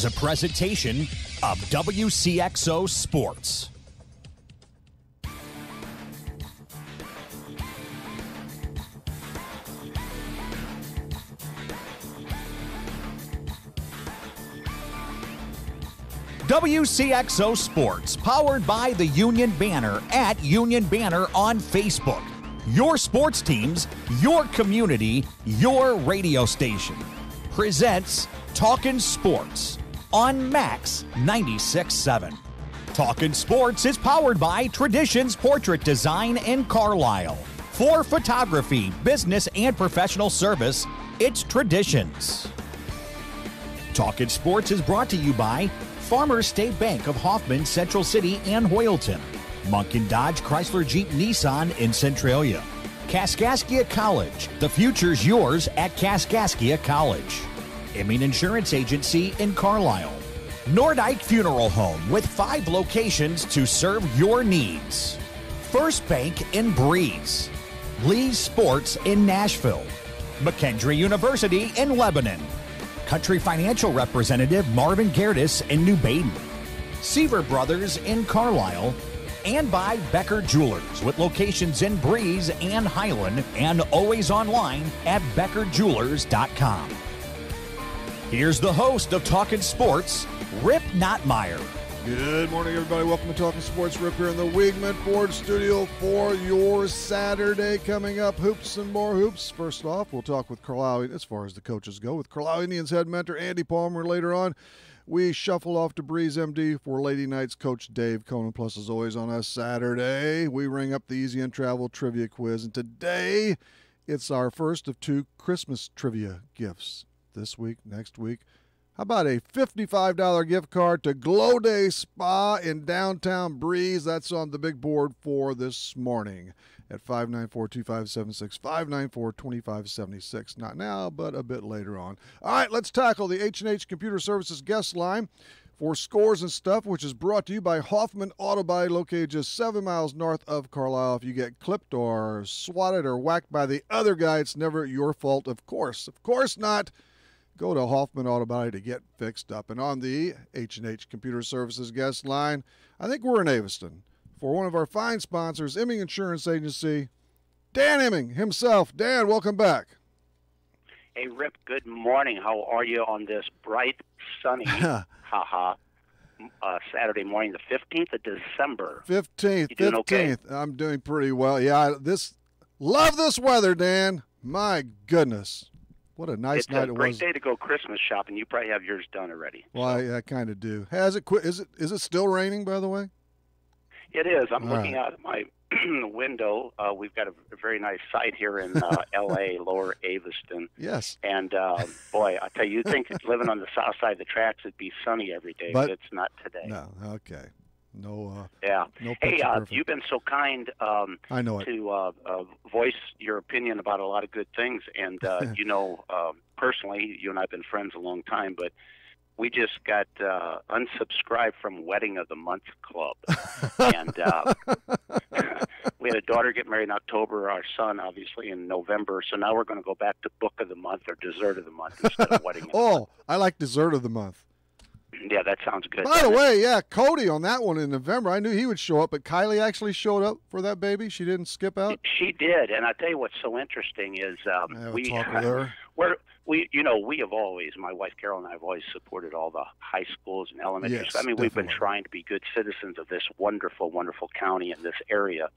is a presentation of Wcxo Sports. WCXO Sports, powered by the Union Banner at Union Banner on Facebook. Your sports teams, your community, your radio station. Presents Talkin' Sports on Max 96.7. Talkin' Sports is powered by Traditions Portrait Design in Carlisle. For photography, business, and professional service, it's Traditions. Talkin' Sports is brought to you by Farmers State Bank of Hoffman, Central City, and Hoyleton. Munkin Dodge Chrysler Jeep Nissan in Centralia. Kaskaskia College. The future's yours at Kaskaskia College. Emin Insurance Agency in Carlisle. Nordike Funeral Home with 5 locations to serve your needs. First Bank in Breeze. Lee's Sports in Nashville. McKendree University in Lebanon. Country Financial Representative Marvin Gerdes in New Baden. Seaver Brothers in Carlisle. And by Becker Jewelers with locations in Breeze and Highland and always online at beckerjewelers.com. Here's the host of Talkin' Sports, Rip Nottmeyer. Good morning, everybody. Welcome to Talkin' Sports. Rip here in the Weigman Ford Studio for your Saturday. Coming up, hoops and more hoops. First off, we'll talk with Carlisle, as far as the coaches go, with Carlisle Indians head mentor Andy Palmer. Later on, we shuffle off to Breeze MD for Lady Knights coach Dave Conan. Plus, as always, on a Saturday, we ring up the Easy and Travel trivia quiz. And today, it's our first of 2 Christmas trivia gifts. This week, next week. How about a $55 gift card to Glow Day Spa in downtown Breeze? That's on the big board for this morning at 594-2576, 594-2576. Not now, but a bit later on. All right, let's tackle the H&H Computer Services guest line for Scores and Stuff, which is brought to you by Hoffman Auto Body, located just 7 miles north of Carlisle. If you get clipped or swatted or whacked by the other guy, it's never your fault, of course. Of course not. Go to Hoffman Auto Body to get fixed up. And on the H&H Computer Services guest line, I think we're in Aviston for one of our fine sponsors, Emming Insurance Agency, Dan Emming himself. Dan, welcome back. Hey, Rip, good morning. How are you on this bright, sunny, Saturday morning, the 15th of December? 15th. You doing okay? I'm doing pretty well. Yeah, love this weather, Dan. My goodness. What a nice night it was. It's a great day to go Christmas shopping. You probably have yours done already. Well, I kind of do. Has it quit? Is it still raining, by the way? It is. I'm looking out my window. We've got a very nice site here in L.A., Lower Aviston. Yes. And, boy, I tell you, you'd think living on the south side of the tracks it'd be sunny every day, but it's not today. No, okay. No. Yeah. No. Hey, you've been so kind I know it. to voice your opinion about a lot of good things. And, personally, you and I have been friends a long time, but we just got unsubscribed from Wedding of the Month Club. And we had a daughter get married in October, our son, obviously, in November. So now we're going to go back to Book of the Month or Dessert of the Month instead of Wedding of the Month. I like Dessert of the Month. Yeah, that sounds good. By the way, yeah, Cody on that one in November. I knew he would show up, but Kylie actually showed up for that baby. She didn't skip out. She did, and I tell you what's so interesting is we talk with her. We have always, my wife Carol and I have always supported all the high schools and elementary schools. I mean, definitely. We've been trying to be good citizens of this wonderful, wonderful county in this area.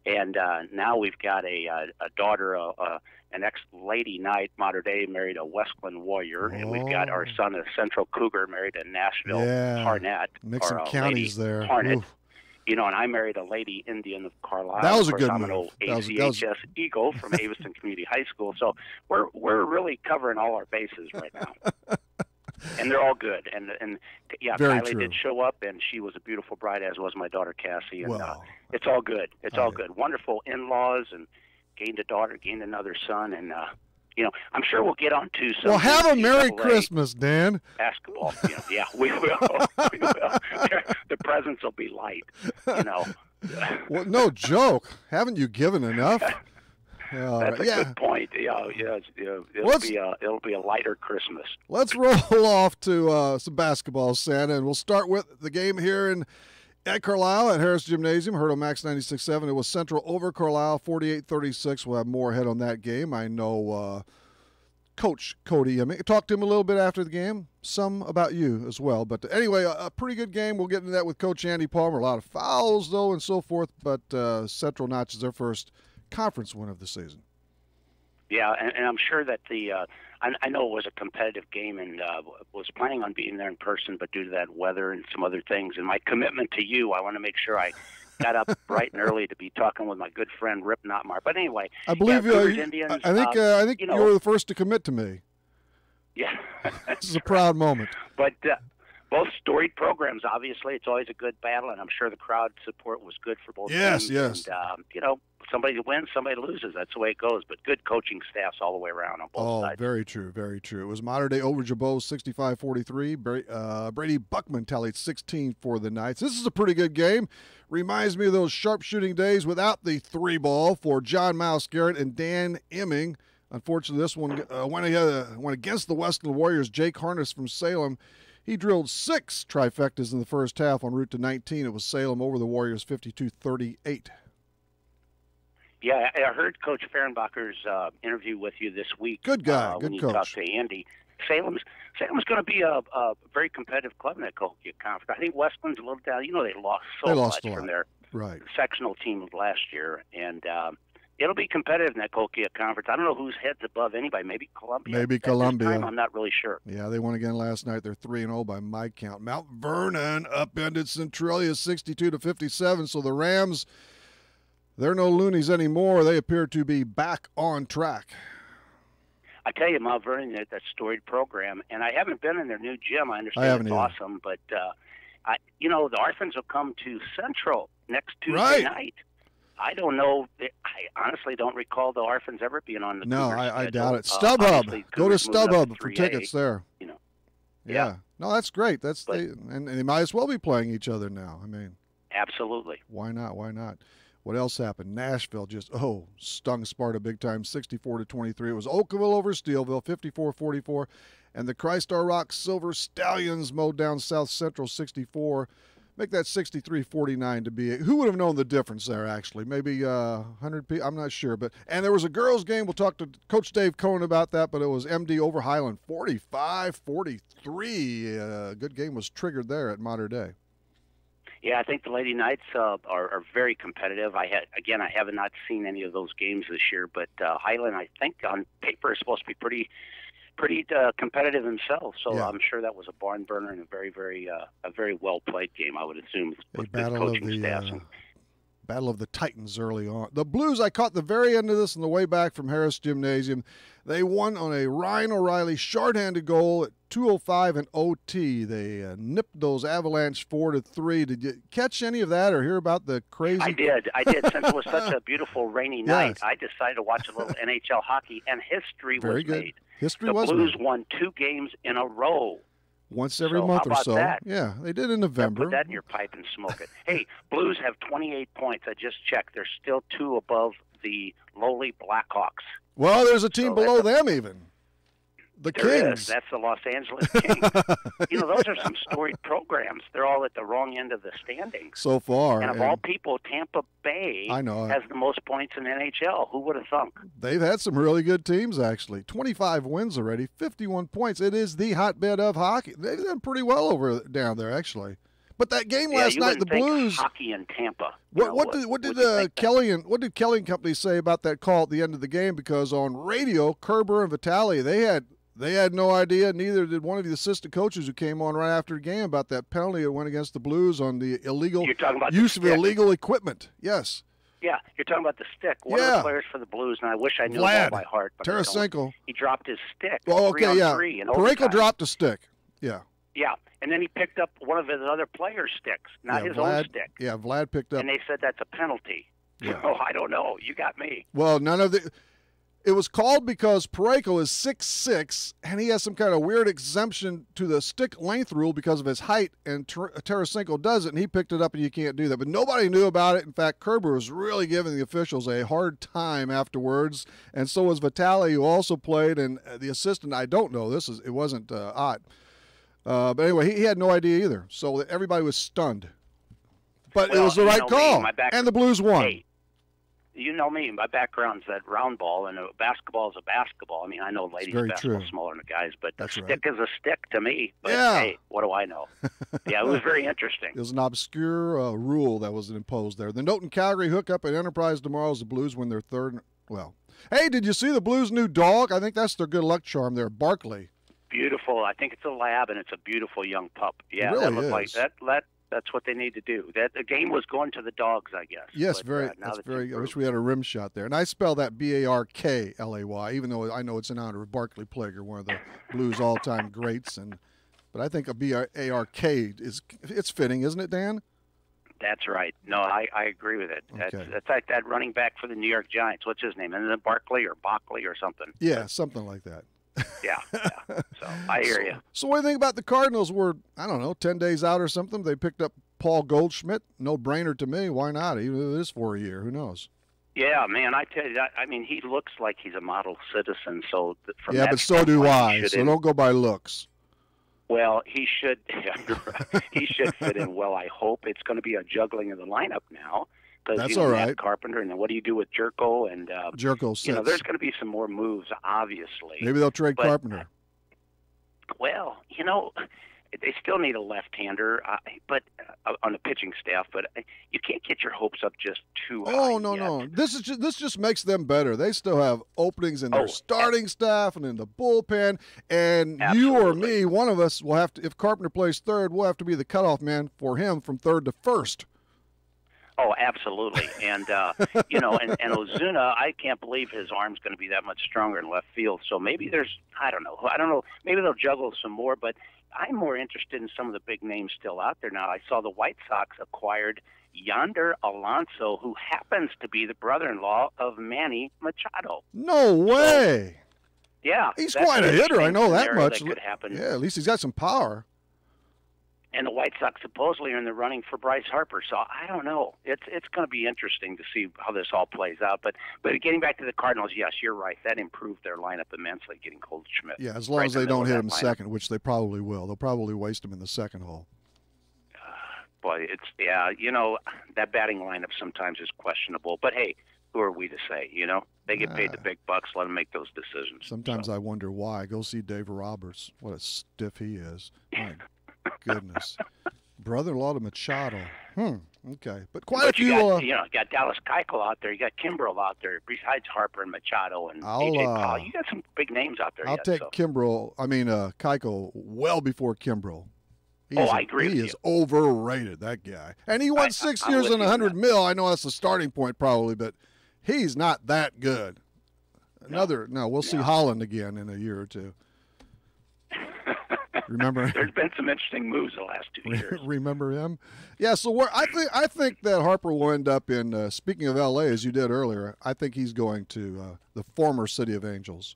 And now we've got a daughter, an ex-Lady Knight, modern day, married a Westland Warrior. And we've got our son, a Central Cougar, married a Nashville Harnet. Mix some counties Lady there. Harnet. Oof. And I married a Lady Indian of Carlisle. That was a of course, good I'm an move. old That was- ACHS Eagle from Aviston Community High School. So we're really covering all our bases right now. And they're all good. And yeah, Very Kylie true. did show up, and she was a beautiful bride, as was my daughter Cassie. And Wow. it's all good. It's all good. Wonderful in-laws, and gained a daughter, gained another son, and I'm sure we'll get on to some. Well, have a Merry NCAA Christmas, Dan. basketball. Yeah, we will. We will. The presents will be light. Well, no joke. Haven't you given enough? That's a good point. It'll be a lighter Christmas. Let's roll off to some basketball, Santa, and we'll start with the game here at Carlisle at Harris Gymnasium. Heard on Max 96.7. It was Central over Carlisle, 48-36. We'll have more ahead on that game. I know Coach Cody. I mean, talked to him a little bit after the game. Some about you as well. But anyway, a pretty good game. We'll get into that with Coach Andy Palmer. A lot of fouls, though, and so forth. But Central notches their first conference win of the season. Yeah, and I'm sure that I know it was a competitive game and was planning on being there in person, but due to that weather and some other things and my commitment to you, I want to make sure I got up bright and early to be talking with my good friend Rip Notmar. But anyway, I believe Indians, I think you were the first to commit to me. Yeah, this is a proud moment. But both storied programs. Obviously, it's always a good battle, and I'm sure the crowd support was good for both teams. Yes. And somebody wins, somebody loses. That's the way it goes. But good coaching staffs all the way around on both sides. Very true, very true. It was modern-day over Jabot, 65-43. Brady Buckman tallied 16 for the Knights. This is a pretty good game. Reminds me of those sharp-shooting days without the three ball for John Mouse Garrett and Dan Emming. Unfortunately, this one went against the Western Warriors. Jake Harness from Salem. He drilled 6 trifectas in the first half en route to 19. It was Salem over the Warriors, 52-38. Yeah, I heard Coach Fehrenbacher's interview with you this week. Good guy, good when you coach. Talked to Andy. Salem's going to be a very competitive club in that Cahokia Conference. I think Westland's a little down. They lost much from their sectional team last year, and it'll be competitive in that Cahokia Conference. I don't know who's heads above anybody. Maybe Columbia. Maybe Columbia. At this time, I'm not really sure. Yeah, they won again last night. They're 3-0 by my count. Mount Vernon upended Centralia 62-57. So the Rams, they're no loonies anymore. They appear to be back on track. I tell you, Mount Vernon, that storied program, and I haven't been in their new gym. I understand it's awesome, but the Orphans will come to Central next Tuesday night. I don't know. I honestly don't recall the Orphans ever being on the No, Cougar I doubt it. schedule. StubHub. Go to StubHub for tickets there. Yeah. No, that's great. And they might as well be playing each other now. I mean, absolutely. Why not? What else happened? Nashville just stung Sparta big time, 64-23. It was Oakville over Steelville, 54-44, and the Christ-Our Rock Silver Stallions mowed down South Central 64. Make that 63-49 to be. Who would have known the difference there, actually? Maybe 100 people? I'm not sure. And there was a girls' game. We'll talk to Coach Dave Cohen about that, but it was MD over Highland, 45-43. Good game was triggered there at Modern Day. Yeah, I think the Lady Knights are very competitive. I have not seen any of those games this year, but Highland, I think, on paper is supposed to be pretty competitive themselves. So yeah. I'm sure that was a barn burner and a very well played game. I would assume with coaching staffs. Battle of the Titans early on. The Blues, I caught the very end of this on the way back from Harris Gymnasium. They won on a Ryan O'Reilly shorthanded goal at 2:05 in OT. They nipped those Avalanche 4-3. Did you catch any of that or hear about the crazy? I did. Since it was such a beautiful rainy night, I decided to watch a little NHL hockey, and history was made. History the was Blues made. won 2 games in a row. Once every month or so. That? Yeah, they did in November. Put that in your pipe and smoke it. Hey, Blues have 28 points. I just checked. They're still 2 above the lowly Blackhawks. Well, there's a team below them even. The Kings. That's the Los Angeles Kings. Those are some storied programs. They're all at the wrong end of the standings. So far. And of all people, Tampa Bay has the most points in NHL. Who would have thunk? They've had some really good teams, actually. 25 wins already, 51 points. It is the hotbed of hockey. They've done pretty well down there, actually. But that game last night, the Blues. Hockey in Tampa. What did Kelly and Company say about that call at the end of the game? Because on radio, Kerber and Vitale, they had no idea. Neither did one of the assistant coaches who came on right after the game about that penalty that went against the Blues on the illegal use of illegal equipment. Yes. Yeah, you're talking about the stick. One of the players for the Blues, and I wish I knew that by heart. But Tarasenko. He dropped his stick. Oh, okay, 3-on-3 in overtime. Parayko dropped a stick. Yeah. Yeah, and then he picked up one of his other players' sticks, not his own stick. Yeah, Vlad picked up. And they said that's a penalty. Yeah. Oh, I don't know. You got me. Well, none of the. It was called because Parayko is 6'6", and he has some kind of weird exemption to the stick length rule because of his height, and Tarasenko doesn't, and he picked it up, and you can't do that. But nobody knew about it. In fact, Kerber was really giving the officials a hard time afterwards, and so was Vitale, who also played, and the assistant, I don't know. It wasn't Ott. But anyway, he had no idea either, so everybody was stunned. But it was the right call, and the Blues won. Hey, you know me, my background's that round ball, and basketball is a basketball. I mean, I know ladies basketball is smaller than the guys, but a stick is a stick to me. But hey, what do I know? Yeah, it was very interesting. It was an obscure rule that was imposed there. The Noton Calgary hookup at Enterprise tomorrow as the Blues win their third. Well, hey, did you see the Blues' new dog? I think that's their good luck charm there, Barkley. Beautiful. I think it's a lab, and it's a beautiful young pup. Yeah, it really that looked is. like that. That's what they need to do. That the game was going to the dogs, I guess. Yes, but, that's very. I wish we had a rim shot there. And I spell that Barkley, even though I know it's in honor of Barkley Plager, one of the Blues' all-time greats. But I think a Bark it's fitting, isn't it, Dan? That's right. No, I agree with it. Okay. That's like that running back for the New York Giants. What's his name? Isn't it Barkley or Bockley or something? Yeah, something like that. Yeah. So I hear you. So what do you think about the Cardinals? We're, 10 days out or something. They picked up Paul Goldschmidt. No brainer to me. Why not? Even if it is for a year. Who knows? Yeah, man. I tell you, I mean, he looks like he's a model citizen. So from but so do I. So don't go by looks. Well, he should. He should fit in well. I hope it's going to be a juggling of the lineup now. That's all right. Carpenter, and then what do you do with Jerko? And Jerko sits. There's going to be some more moves, obviously. Maybe they'll trade Carpenter. Well, they still need a left-hander, but on the pitching staff. But you can't get your hopes up just too high. Oh no! This just makes them better. They still have openings in their starting staff and in the bullpen. And you or me, one of us will have to. If Carpenter plays third, we'll have to be the cutoff man for him from third to first. Oh, absolutely. And, and Ozuna, I can't believe his arm's going to be that much stronger in left field. So maybe I don't know. Maybe they'll juggle some more, but I'm more interested in some of the big names still out there now. I saw the White Sox acquired Yonder Alonso, who happens to be the brother-in-law of Manny Machado. No way. Yeah. He's quite a hitter. I know that much. That could happen. Yeah, at least he's got some power. And the White Sox supposedly are in the running for Bryce Harper. So I don't know. It's going to be interesting to see how this all plays out. But getting back to the Cardinals, yes, you're right. That improved their lineup immensely, getting Goldschmidt. Yeah, as long as they don't hit him second, which they probably will. They'll probably waste him in the second hole. Boy, that batting lineup sometimes is questionable. But, hey, who are we to say, They get paid the big bucks. Let them make those decisions. Sometimes I wonder why. Go see Dave Roberts. What a stiff he is. My goodness. Brother-in-law to Machado. Okay. But quite a few. You got Dallas Keuchel out there. You got Kimbrel out there. Besides Harper and Machado and AJ Powell. You got some big names out there. I'll take Keuchel well before Kimbrel. I agree with you. He is overrated, that guy. And he won 6 years and $100 million. I know that's the starting point probably, but he's not that good. We'll see Holland again in a year or two. Remember? There's been some interesting moves the last 2 years. Remember him? Yeah. So I think that Harper will end up in. Speaking of L.A., as you did earlier, I think he's going to the former City of Angels.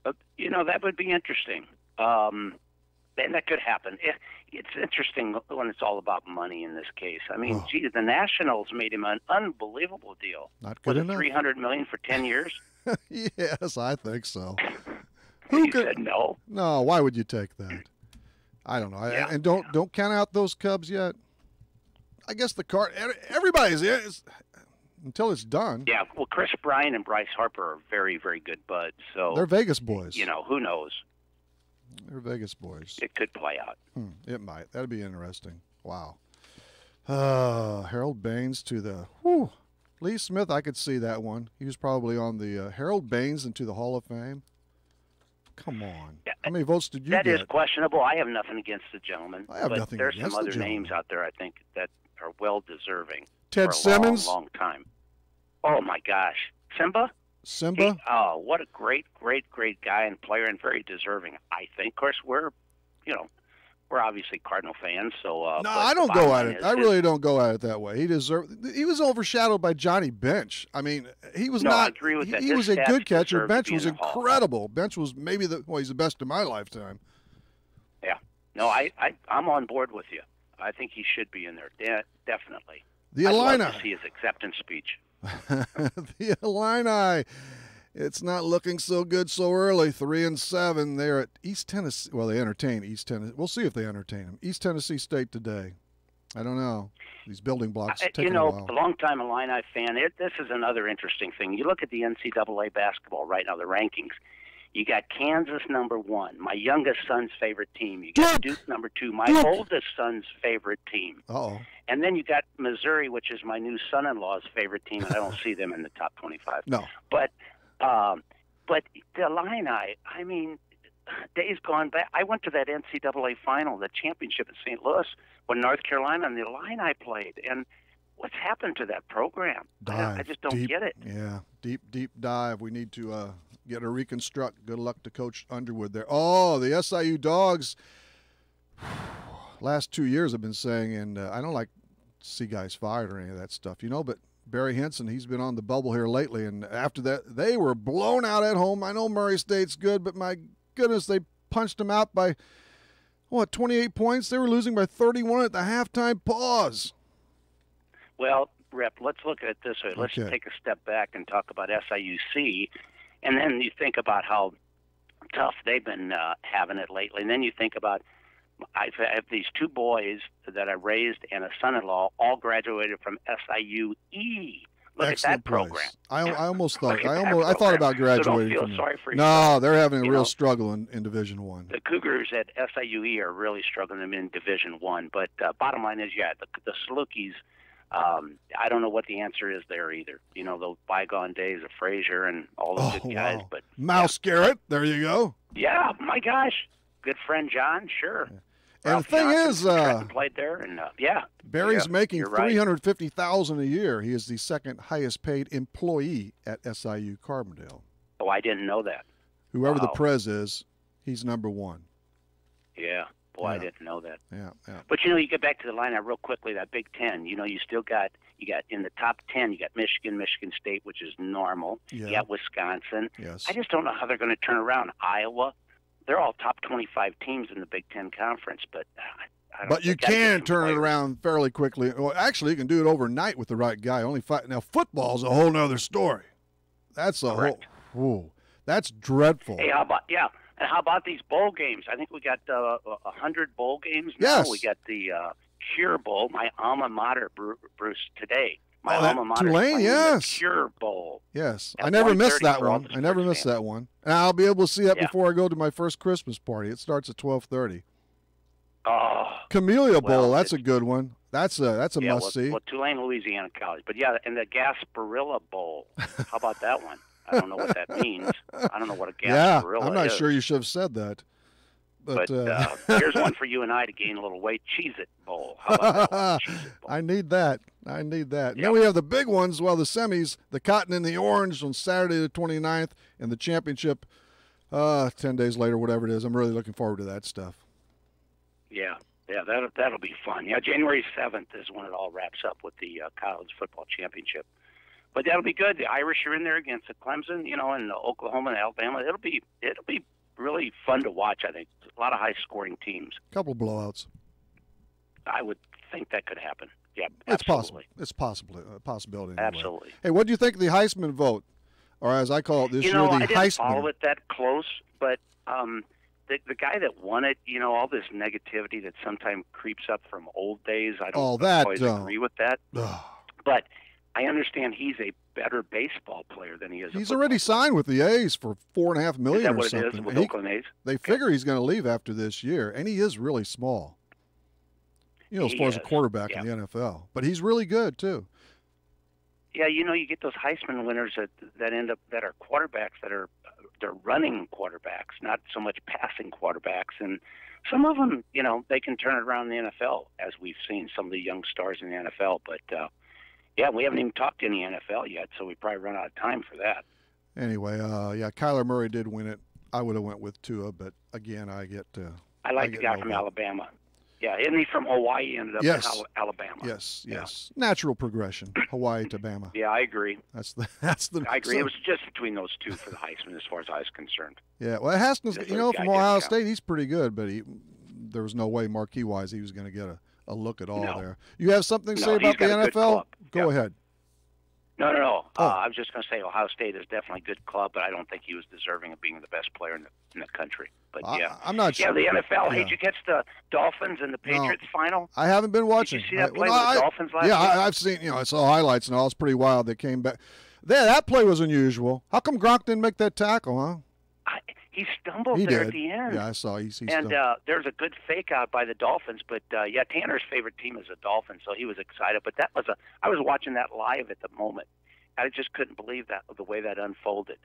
That would be interesting. And that could happen. It's interesting when it's all about money in this case. I mean, the Nationals made him an unbelievable deal. Not good enough. $300 million for 10 years. Yes, I think so. He said no. No, why would you take that? I don't know. Yeah. And don't count out those Cubs yet. I guess everybody's until it's done. Yeah, well, Chris Bryant and Bryce Harper are very, very good buds. So they're Vegas boys. Who knows? They're Vegas boys. It could play out. It might. That'd be interesting. Wow. Harold Baines to the Lee Smith. I could see that one. He was probably on the Harold Baines into the Hall of Fame. Come on. How many votes did you get? That is questionable. I have nothing against the gentleman. I have nothing against the gentleman. There's some other names out there I think that are well deserving. Ted Simmons? For a long, long time. Oh, my gosh. Simba? What a great, great, great guy and player and very deserving. I think, of course, we're we're obviously Cardinal fans, so. No, I don't go at it. I really don't go at it that way. He was overshadowed by Johnny Bench. I mean, he was not. I agree with that. He was a good catcher. Bench was incredible. Bench was maybe he's the best in my lifetime. Yeah. No, I'm on board with you. I think he should be in there. Definitely. The Illini. I'd love to see his acceptance speech. The Illini. It's not looking so good so early. 3-7. They're at East Tennessee. Well, they entertain East Tennessee. We'll see if they entertain them. East Tennessee State today. I don't know. These building blocks take a while. A long-time Illini fan. This is another interesting thing. You look at the NCAA basketball right now, the rankings. You got Kansas #1, my youngest son's favorite team. You got Duke #2, my oldest son's favorite team. Uh-oh. And then you got Missouri, which is my new son-in-law's favorite team, and I don't see them in the top 25. No. But the Illini, I mean, days gone back. I went to that NCAA final, the championship at St. Louis, when North Carolina and the Illini played. And what's happened to that program? I just don't get it. Yeah, deep dive. We need to get a reconstruct. Good luck to Coach Underwood there. Oh, the SIU Dogs. Last 2 years I've been saying, and I don't like to see guys fired or any of that stuff, but Barry Henson, he's been on the bubble here lately, and after that, they were blown out at home. I know Murray State's good, but my goodness, they punched them out by, 28 points? They were losing by 31 at the halftime pause. Well, Rep, let's look at it this way. Let's take a step back and talk about SIUC, and then you think about how tough they've been having it lately, and then you think about I have these two boys that I raised and a son-in-law all graduated from SIUE. Look Excellent at that program. I almost thought I thought about graduating. So don't feel sorry for yourself. No, they're having a real struggle in Division I. The Cougars at SIUE are really struggling them in Division I. But bottom line is, the Salukis. I don't know what the answer is there either. Those bygone days of Frazier and all those good guys. Wow. But Mouse Garrett, there you go. Yeah, my gosh, good friend John, sure. Yeah. And the thing is, played there, and Barry's making $350,000 a year. He is the second highest paid employee at SIU Carbondale. Oh, I didn't know that. Whoever the prez is, he's #1. Yeah, boy, I didn't know that. Yeah. But you get back to the lineup real quickly. That Big Ten. You still got in the top 10. You got Michigan State, which is normal. Yeah. You got Wisconsin. Yes. I just don't know how they're going to turn around Iowa. They're all top 25 teams in the Big Ten Conference, but I don't. But you can turn it around fairly quickly. Well, actually, you can do it overnight with the right guy. Now, football's a whole other story. That's a whole. That's dreadful. Hey, how about these bowl games? I think we got 100 bowl games now. Yes. We got the Cure Bowl, my alma mater, Bruce, today. My alma mater, Tulane, yes. The Cure Bowl. Yes, I never missed that one. And I'll be able to see that before I go to my first Christmas party. It starts at 12:30. Oh, Camellia Bowl, that's a good one. That's a must see. Well, Tulane, Louisiana College, but and the Gasparilla Bowl. How about that one? I don't know what that means. I don't know what a Gasparilla is. I'm not sure you should have said that. But here's one for you and I to gain a little weight. Cheez-It Bowl. How about that one? Cheez-It Bowl. I need that. Yep. Then we have the big ones, the semis, the Cotton and the Orange on Saturday the 29th, and the championship 10 days later, whatever it is. I'm really looking forward to that stuff. Yeah, that'll be fun. Yeah, January 7th is when it all wraps up with the college football championship. But that'll be good. The Irish are in there against the Clemson, and Oklahoma and Alabama. It'll be really fun to watch, I think. A lot of high-scoring teams. A couple blowouts. I would think that could happen. Yeah, it's possible. It's possible. A possibility. Anyway. Absolutely. Hey, what do you think of the Heisman vote? Or as I call it this year, the Heisman. I didn't follow it that close, but the guy that won it, all this negativity that sometimes creeps up from old days, I don't always agree with that. But I understand he's a better baseball player than he is. He's already signed with the A's for $4.5 million or something. Is that what it is with Oakland A's? They figure he's going to leave after this year, and he is really small. As far as a quarterback in the NFL, but he's really good too. Yeah, you get those Heisman winners that end up that are quarterbacks they're running quarterbacks, not so much passing quarterbacks, and some of them, they can turn it around in the NFL, as we've seen some of the young stars in the NFL. But we haven't even talked any NFL yet, so we probably run out of time for that. Anyway, Kyler Murray did win it. I would have went with Tua, but again, I like the guy from Alabama. Yeah, isn't he from Hawaii? Ended up in Alabama. Yes. Natural progression, Hawaii to Bama. Yeah, I agree. That's the. I agree. It was just between those two for the Heisman, as far as I was concerned. Yeah, well, Haskins, from Ohio State, he's pretty good, but there was no way marquee-wise he was going to get a look at all there. You have something to say about the NFL? Go ahead. No. I was just going to say Ohio State is definitely a good club, but I don't think he was deserving of being the best player in the country. But I'm not sure. Yeah, the NFL. Hey, did you catch the Dolphins and the Patriots final? I haven't been watching. Did you see that play with the Dolphins last year? I've seen. I saw highlights and all. It's pretty wild. They came back. That play was unusual. How come Gronk didn't make that tackle, huh? He stumbled at the end. Yeah, I saw. He and there's a good fake out by the Dolphins, but Tanner's favorite team is the Dolphins, so he was excited. But I was watching that live at the moment. I just couldn't believe the way that unfolded.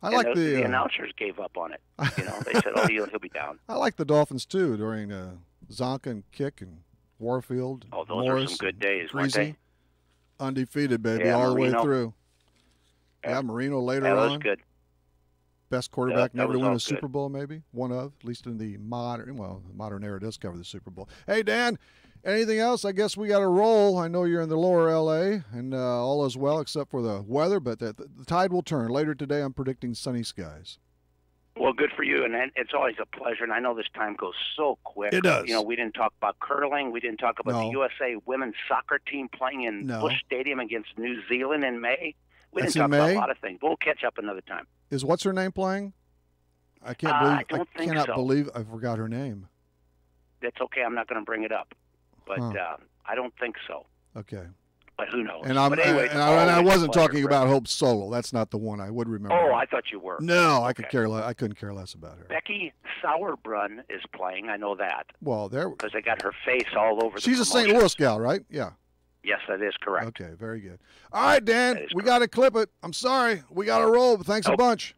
The announcers gave up on it. They said, "Oh, he'll be down." I like the Dolphins too during Zonka and Kick and Warfield. Oh, those Morris are some good days, Greasy. weren't they? Undefeated, baby, all Marino. the way through. Yeah, Marino later that on. was good. Best quarterback never to win a good. Super Bowl, maybe one of, at least in the modern era does cover the Super Bowl. Hey, Dan. Anything else? I guess we got to roll. I know you're in the lower L.A. and all is well except for the weather, but the tide will turn. Later today, I'm predicting sunny skies. Well, good for you, and it's always a pleasure. And I know this time goes so quick. It does. We didn't talk about curling. We didn't talk about the USA women's soccer team playing in Busch Stadium against New Zealand in May. We didn't talk about a lot of things. But we'll catch up another time. Is what's her name playing? I can't believe. I cannot believe I forgot her name. That's okay. I'm not going to bring it up. But I don't think so. Okay. But who knows? And anyway, I wasn't talking about Hope Solo. That's not the one I would remember. Oh, I thought you were. No, I couldn't care less about her. Becky Sauerbrunn is playing. I know that. Well, because they got her face all over. She's a St. Louis gal, right? Yeah. Yes, that is correct. Okay, very good. All right, Dan, we got to clip it. I'm sorry, we got to roll. But thanks a bunch.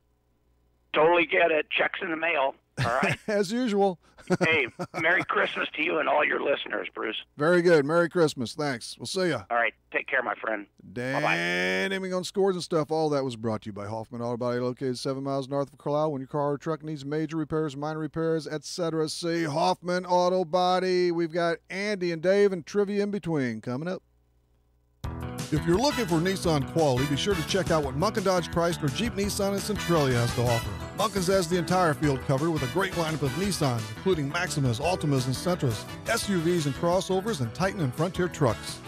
Totally get it. Checks in the mail. All right. As usual. Hey, Merry Christmas to you and all your listeners, Bruce. Very good. Merry Christmas. Thanks. We'll see you. All right. Take care, my friend. Dan, aiming on scores and stuff. All that was brought to you by Hoffman Auto Body, located 7 miles north of Carlisle. When your car or truck needs major repairs, minor repairs, etc., see Hoffman Auto Body. We've got Andy and Dave and trivia in between coming up. If you're looking for Nissan quality, be sure to check out what Munkin Dodge Chrysler Jeep Nissan and Centralia has to offer. Munkin's has the entire field covered with a great lineup of Nissans, including Maximas, Altimas, and Sentras, SUVs and crossovers, and Titan and Frontier trucks.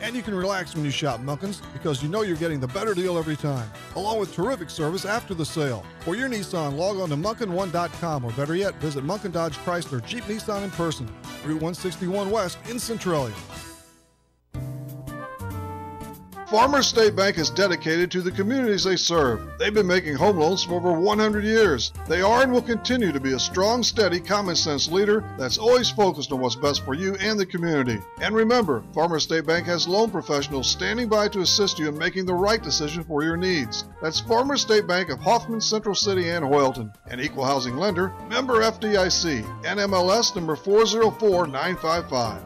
And you can relax when you shop Munkin's because you know you're getting the better deal every time, along with terrific service after the sale. For your Nissan, log on to Munkin1.com, or better yet, visit Munkin Dodge Chrysler Jeep Nissan in person, Route 161 West in Centralia. Farmers State Bank is dedicated to the communities they serve. They've been making home loans for over 100 years. They are and will continue to be a strong, steady, common-sense leader that's always focused on what's best for you and the community. And remember, Farmers State Bank has loan professionals standing by to assist you in making the right decision for your needs. That's Farmers State Bank of Hoffman, Central City, and Hoyleton. An equal housing lender, member FDIC, NMLS number 404955.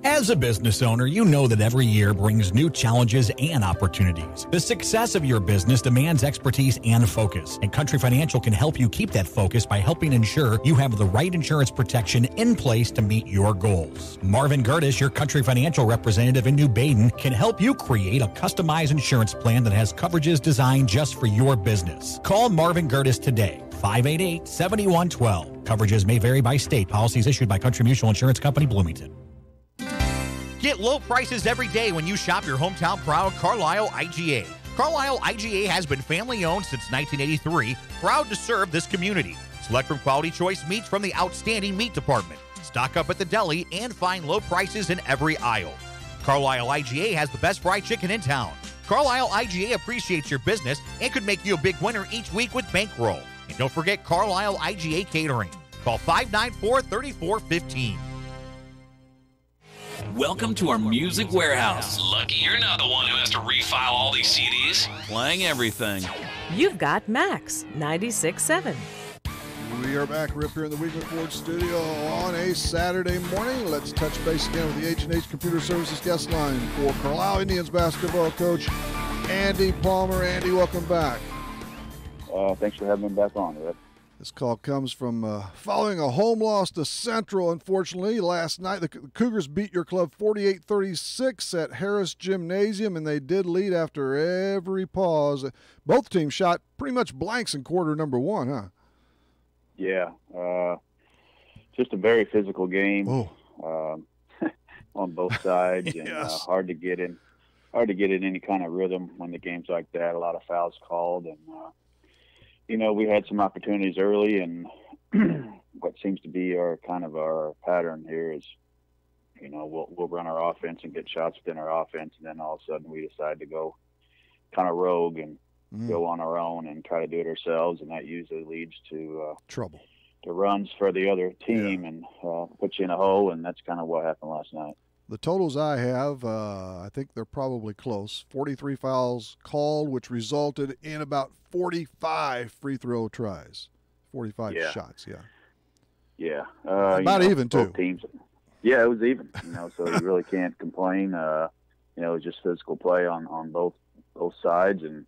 As a business owner, you know that every year brings new challenges and opportunities. The success of your business demands expertise and focus, and Country Financial can help you keep that focus by helping ensure you have the right insurance protection in place to meet your goals. Marvin Gertis, your Country Financial representative in New Baden, can help you create a customized insurance plan that has coverages designed just for your business. Call Marvin Gertis today, 588-7112. Coverages may vary by state. Policies issued by Country Mutual Insurance Company, Bloomington. Get low prices every day when you shop your hometown proud Carlisle IGA. Carlisle IGA has been family owned since 1983, proud to serve this community. Select from quality choice meats from the outstanding meat department. Stock up at the deli and find low prices in every aisle. Carlisle IGA has the best fried chicken in town. Carlisle IGA appreciates your business and could make you a big winner each week with bankroll. And don't forget Carlisle IGA Catering. Call 594-3415. Welcome to our music warehouse. Lucky you're not the one who has to refile all these CDs. Playing everything. You've got Max 96.7. We are back, Rip, here in the Weekman Ford studio on a Saturday morning. Let's touch base again with the H&H Computer Services guest line for Carlisle Indians basketball coach Andy Palmer. Andy, welcome back. Thanks for having me back on, Rip. This call comes from following a home loss to Central, unfortunately. Last night, the Cougars beat your club 48-36 at Harris Gymnasium, and they did lead after every pause. Both teams shot pretty much blanks in quarter number one, huh? Yeah. Just a very physical game on both sides, and Yes. hard to get in any kind of rhythm when the game's like that. A lot of fouls called, and we had some opportunities early, and what seems to be our pattern here is, we'll run our offense and get shots within our offense, and then all of a sudden we decide to go kind of rogue and go on our own and try to do it ourselves, and that usually leads to trouble. The runs for the other team and put you in a hole, and that's kind of what happened last night. The totals I have, I think they're probably close. 43 fouls called, which resulted in about 45 free throw tries. 45 shots, Yeah. About even, too. Teams. Yeah, it was even. So you really can't complain. It was just physical play on both sides. And,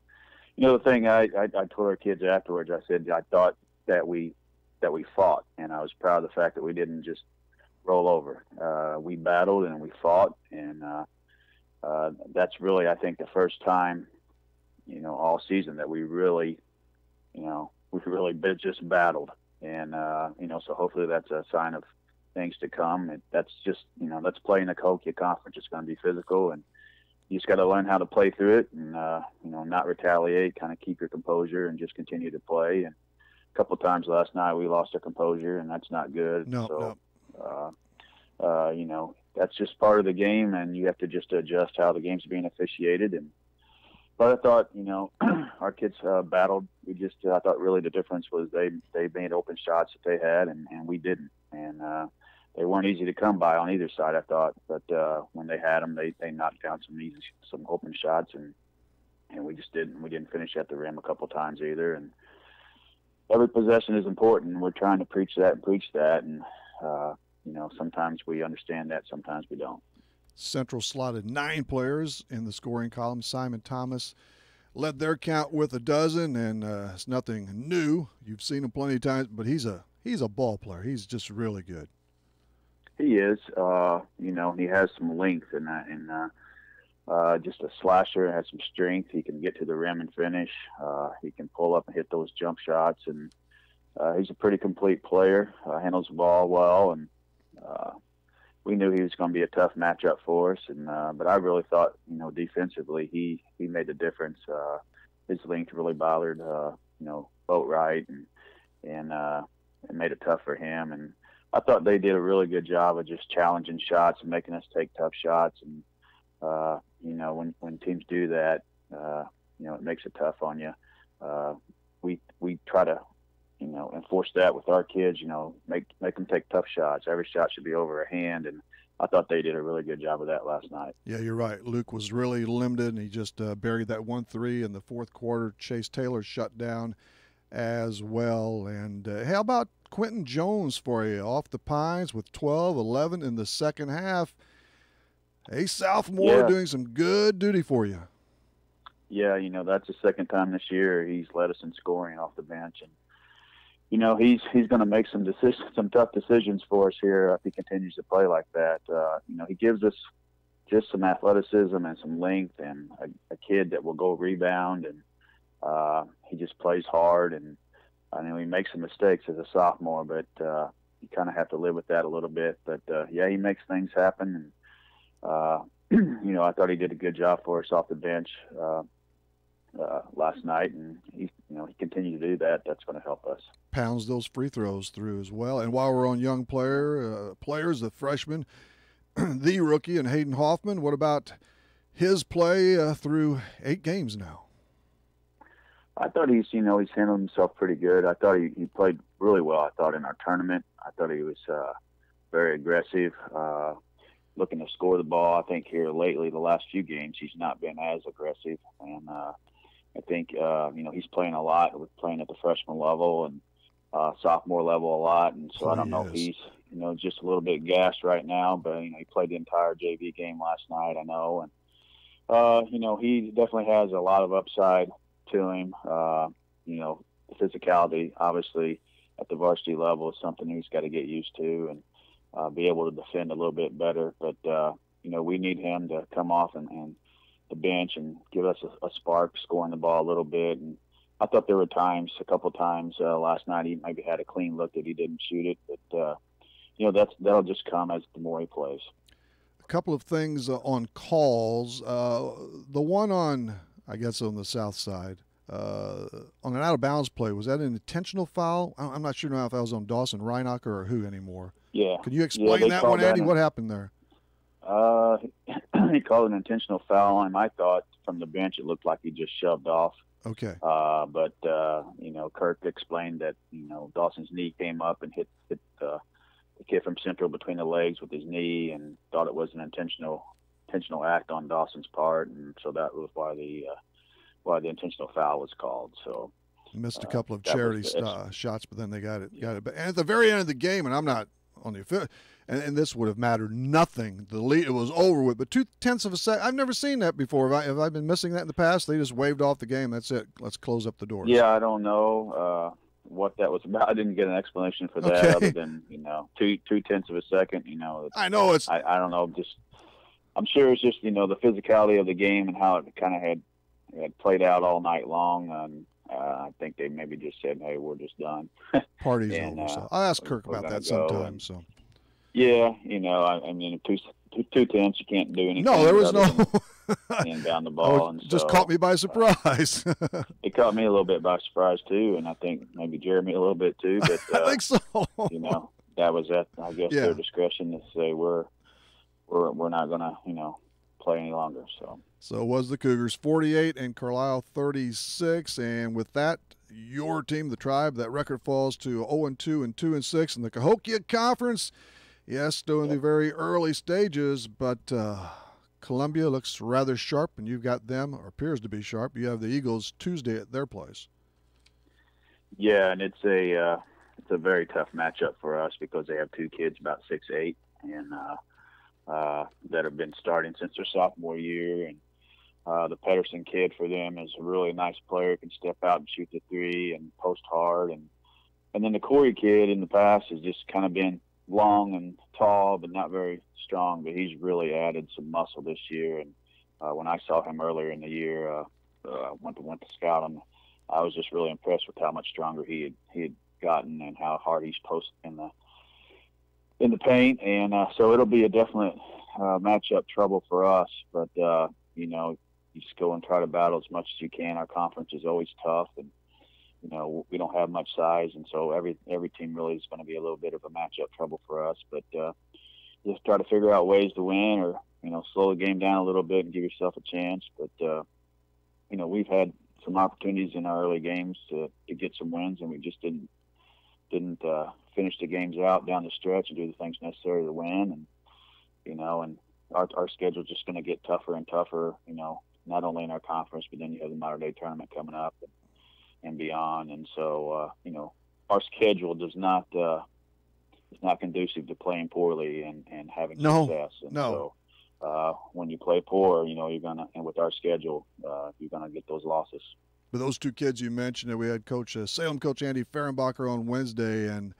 the thing I told our kids afterwards, I said I thought that we fought, and I was proud of the fact that we didn't just roll over. We battled and we fought, and that's really, I think, the first time, all season that we really just battled. And, so hopefully that's a sign of things to come. And that's just, that's playing the Cahokia Conference. It's going to be physical, and you just got to learn how to play through it and, not retaliate, kind of keep your composure and just continue to play. And a couple of times last night we lost our composure, and that's not good. No. That's just part of the game, and you have to just adjust how the game's being officiated. But I thought, our kids battled. I thought really the difference was they made open shots that they had, and we didn't. And they weren't easy to come by on either side, I thought. But when they had them, they knocked down some open shots, and we just didn't. We didn't finish at the rim a couple times either. And every possession is important. We're trying to preach that. And sometimes we understand that, sometimes we don't. Central slotted 9 players in the scoring column. Simon Thomas led their count with 12, and it's nothing new. You've seen him plenty of times, but he's a ball player. He's just really good. He is. He has some length and just a slasher. Has some strength. He can get to the rim and finish. He can pull up and hit those jump shots, and he's a pretty complete player. Handles the ball well, and we knew he was going to be a tough matchup for us. And but I really thought, defensively, he made the difference. His length really bothered, Boatwright, and made it tough for him. And I thought they did a really good job of just challenging shots and making us take tough shots. And when teams do that, it makes it tough on you. We try to enforce that with our kids, make them take tough shots. Every shot should be over a hand, and I thought they did a really good job of that last night. Yeah, you're right. Luke was really limited, and he just buried that 1-3 in the fourth quarter. Chase Taylor shut down as well. And how about Quentin Jones for you? Off the Pines with 12, 11 in the second half. A sophomore doing some good duty for you. Yeah, that's the second time this year he's led us in scoring off the bench, and he's going to make some tough decisions for us here if he continues to play like that. He gives us just some athleticism and some length, and a kid that will go rebound, and he just plays hard. And I know he makes some mistakes as a sophomore, but you kind of have to live with that a little bit. But he makes things happen, and I thought he did a good job for us off the bench last night, and he continued to do that. That's going to help us. Pounds those free throws through as well. And while we're on young players, the freshman, the rookie, and Hayden Hoffman, what about his play through 8 games now? I thought he's handled himself pretty good. I thought he played really well. I thought in our tournament, I thought he was very aggressive, looking to score the ball. I think here lately, the last few games, he's not been as aggressive. And I think, he's playing a lot, playing at the freshman level and sophomore level a lot. And so I don't know if he's, just a little bit gassed right now, but, he played the entire JV game last night, I know. And, he definitely has a lot of upside to him. The physicality, obviously, at the varsity level is something he's got to get used to and be able to defend a little bit better. But we need him to come off and the bench and give us a spark, scoring the ball a little bit. And I thought there were a couple times last night he maybe had a clean look that he didn't shoot it, but that'll just come as the more he plays. A couple of things on calls. The one on, I guess, on the south side, on an out-of-bounds play, was that an intentional foul? I'm not sure now if that was on Dawson Reinocker or who anymore. Yeah. Can you explain that one, Andy? What happened there? He called an intentional foul on him. I thought from the bench it looked like he just shoved off. Okay. But Kirk explained that, Dawson's knee came up and hit the kid from Central between the legs with his knee, and thought it was an intentional act on Dawson's part, and so that was why the intentional foul was called. So missed a couple of charity shots, but then they got it. But and at the very end of the game, and I'm not on the and this would have mattered nothing. The lead, it was over with, but 0.2 of a second. I've never seen that before. Have I been missing that in the past? They just waved off the game. That's it. Let's close up the doors. Yeah, I don't know what that was about. I didn't get an explanation for that other than 0.2 of a second. I know it's. I don't know. Just I'm sure it's just the physicality of the game and how it kind of had played out all night long. And I think they maybe just said, "Hey, we're just done." Party's over. So I'll ask Kirk about that sometime. So. Yeah, I mean, 2.2 you can't do anything. No, there was no and down the ball, and just caught me by surprise. It caught me a little bit by surprise too, and I think maybe Jeremy a little bit too. But I think so. That was I guess their discretion to say we're not gonna play any longer. So it was the Cougars 48 and Carlisle 36, and with that, your team, the Tribe, that record falls to 0-2 and 2-6 in the Cahokia Conference. Yes, still in the very early stages, but Columbia looks rather sharp, and you've got them, or appears to be sharp. You have the Eagles Tuesday at their place. Yeah, and it's a very tough matchup for us because they have two kids about 6'8", and that have been starting since their sophomore year. And the Pedersen kid for them is a really nice player, can step out and shoot the three and post hard. And then the Corey kid in the past has just kind of been long and tall, but not very strong. But he's really added some muscle this year. And when I saw him earlier in the year, went to scout him, I was just really impressed with how much stronger he had gotten and how hard he's posting in the paint. And so it'll be a definite matchup trouble for us. But you just go and try to battle as much as you can. Our conference is always tough, and we don't have much size, and so every team really is going to be a little bit of a matchup trouble for us. But just try to figure out ways to win, or slow the game down a little bit and give yourself a chance. But we've had some opportunities in our early games to get some wins, and we just didn't finish the games out down the stretch and do the things necessary to win. And and our schedule's just going to get tougher and tougher. Not only in our conference, but then you have the Modern Day tournament coming up and beyond. And so, our schedule is not conducive to playing poorly and having success. And so, when you play poor, you're gonna, and with our schedule, you're gonna get those losses. But those two kids you mentioned, that we had Salem coach Andy Fehrenbacher on Wednesday, and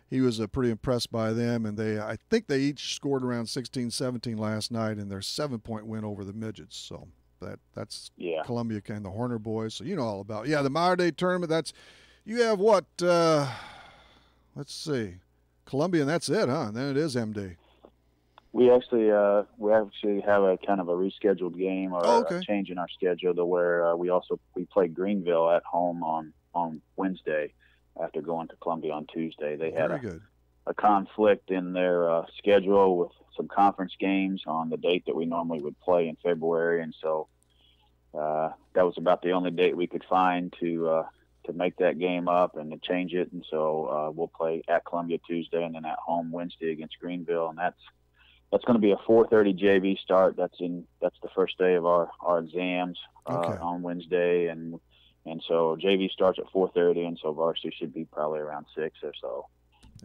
he was pretty impressed by them. And I think they each scored around 16-17 last night in their 7-point win over the Midgets. So. That's Columbia and the Horner boys, so all about the Modern Day tournament. You have what? Let's see, Columbia, and that's it, huh? And then it is MD. We actually have a kind of a rescheduled game or a change in our schedule to where we play Greenville at home on Wednesday after going to Columbia on Tuesday. They had a conflict in their schedule with some conference games on the date that we normally would play in February, and so that was about the only date we could find to make that game up and to change it. And so we'll play at Columbia Tuesday and then at home Wednesday against Greenville, and that's going to be a 4:30 JV start. That's the first day of our exams on Wednesday, and so JV starts at 4:30, and so varsity should be probably around 6 or so.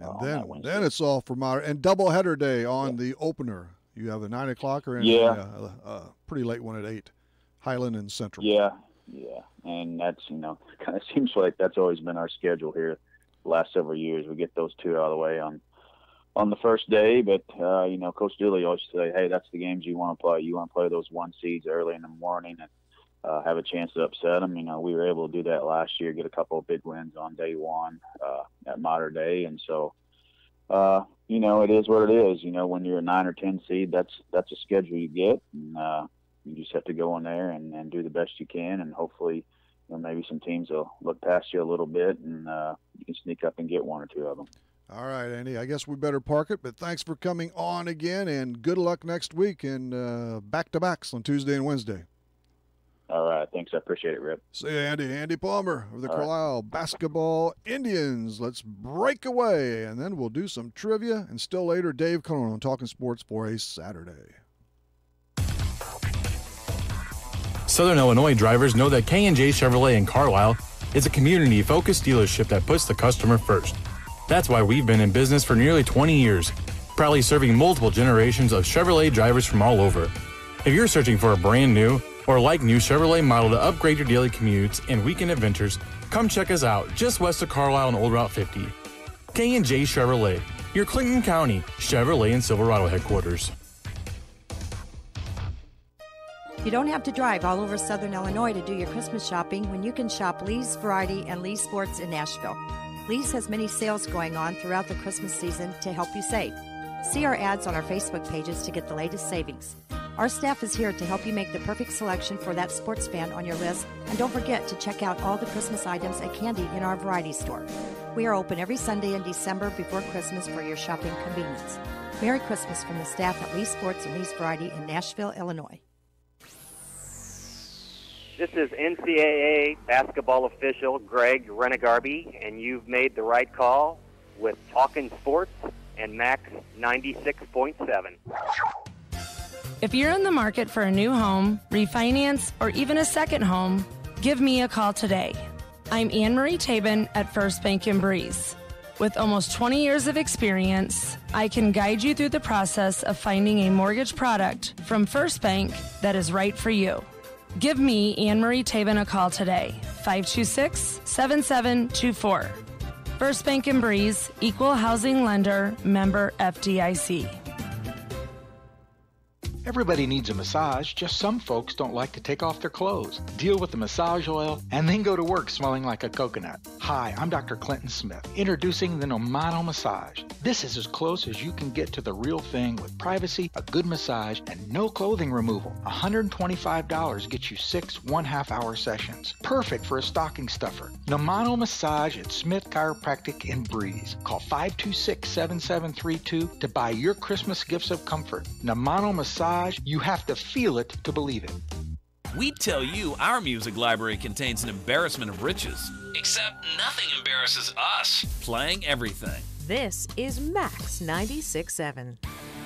And then it's all for modern and doubleheader day on the opener. You have a 9 o'clocker and a pretty late one at 8, Highland and Central. Yeah, and that's kind of seems like that's always been our schedule here last several years. We get those two out of the way on the first day, but Coach Dooley always say, hey, that's the games you want to play. You want to play those 1 seeds early in the morning and have a chance to upset them. We were able to do that last year, get a couple of big wins on day one at Mater Dei, and so it is what it is. When you're a 9 or 10 seed, that's a schedule you get, and you just have to go in there and do the best you can, and hopefully maybe some teams will look past you a little bit, and you can sneak up and get 1 or 2 of them. All right, Andy, I guess we better park it, but thanks for coming on again, and good luck next week and back-to-backs on Tuesday and Wednesday. All right, thanks. I appreciate it, Rip. See you, Andy. Andy Palmer of the Carlisle Basketball Indians. Let's break away, and then we'll do some trivia, and still later, Dave Cohen on Talking Sports for a Saturday. Southern Illinois drivers know that K&J Chevrolet in Carlisle is a community-focused dealership that puts the customer first. That's why we've been in business for nearly 20 years, proudly serving multiple generations of Chevrolet drivers from all over. If you're searching for a brand new or like new Chevrolet model to upgrade your daily commutes and weekend adventures, come check us out just west of Carlisle on Old Route 50. K&J Chevrolet, your Clinton County Chevrolet and Silverado headquarters. You don't have to drive all over Southern Illinois to do your Christmas shopping when you can shop Lee's Variety and Lee's Sports in Nashville. Lee's has many sales going on throughout the Christmas season to help you save. See our ads on our Facebook pages to get the latest savings. Our staff is here to help you make the perfect selection for that sports fan on your list, and don't forget to check out all the Christmas items at Candy in our variety store. We are open every Sunday in December before Christmas for your shopping convenience. Merry Christmas from the staff at Lee's Sports and Lee's Variety in Nashville, Illinois. This is NCAA basketball official Greg Renegarby, and you've made the right call with Talkin' Sports and Max 96.7. If you're in the market for a new home, refinance, or even a second home, give me a call today. I'm Anne-Marie Tabin at First Bank in Breeze. With almost 20 years of experience, I can guide you through the process of finding a mortgage product from First Bank that is right for you. Give me, Anne-Marie Tabin, a call today, 526-7724. First Bank in Breeze, Equal Housing Lender, member FDIC. Everybody needs a massage, just some folks don't like to take off their clothes, deal with the massage oil, and then go to work smelling like a coconut. Hi, I'm Dr. Clinton Smith, introducing the Nomano Massage. This is as close as you can get to the real thing with privacy, a good massage, and no clothing removal. $125 gets you 6 one-half-hour sessions. Perfect for a stocking stuffer. Nomano Massage at Smith Chiropractic in Breeze. Call 526-7732 to buy your Christmas gifts of comfort. Nomano Massage, you have to feel it to believe it. We tell you our music library contains an embarrassment of riches. Except nothing embarrasses us. Playing everything. This is Max 96.7.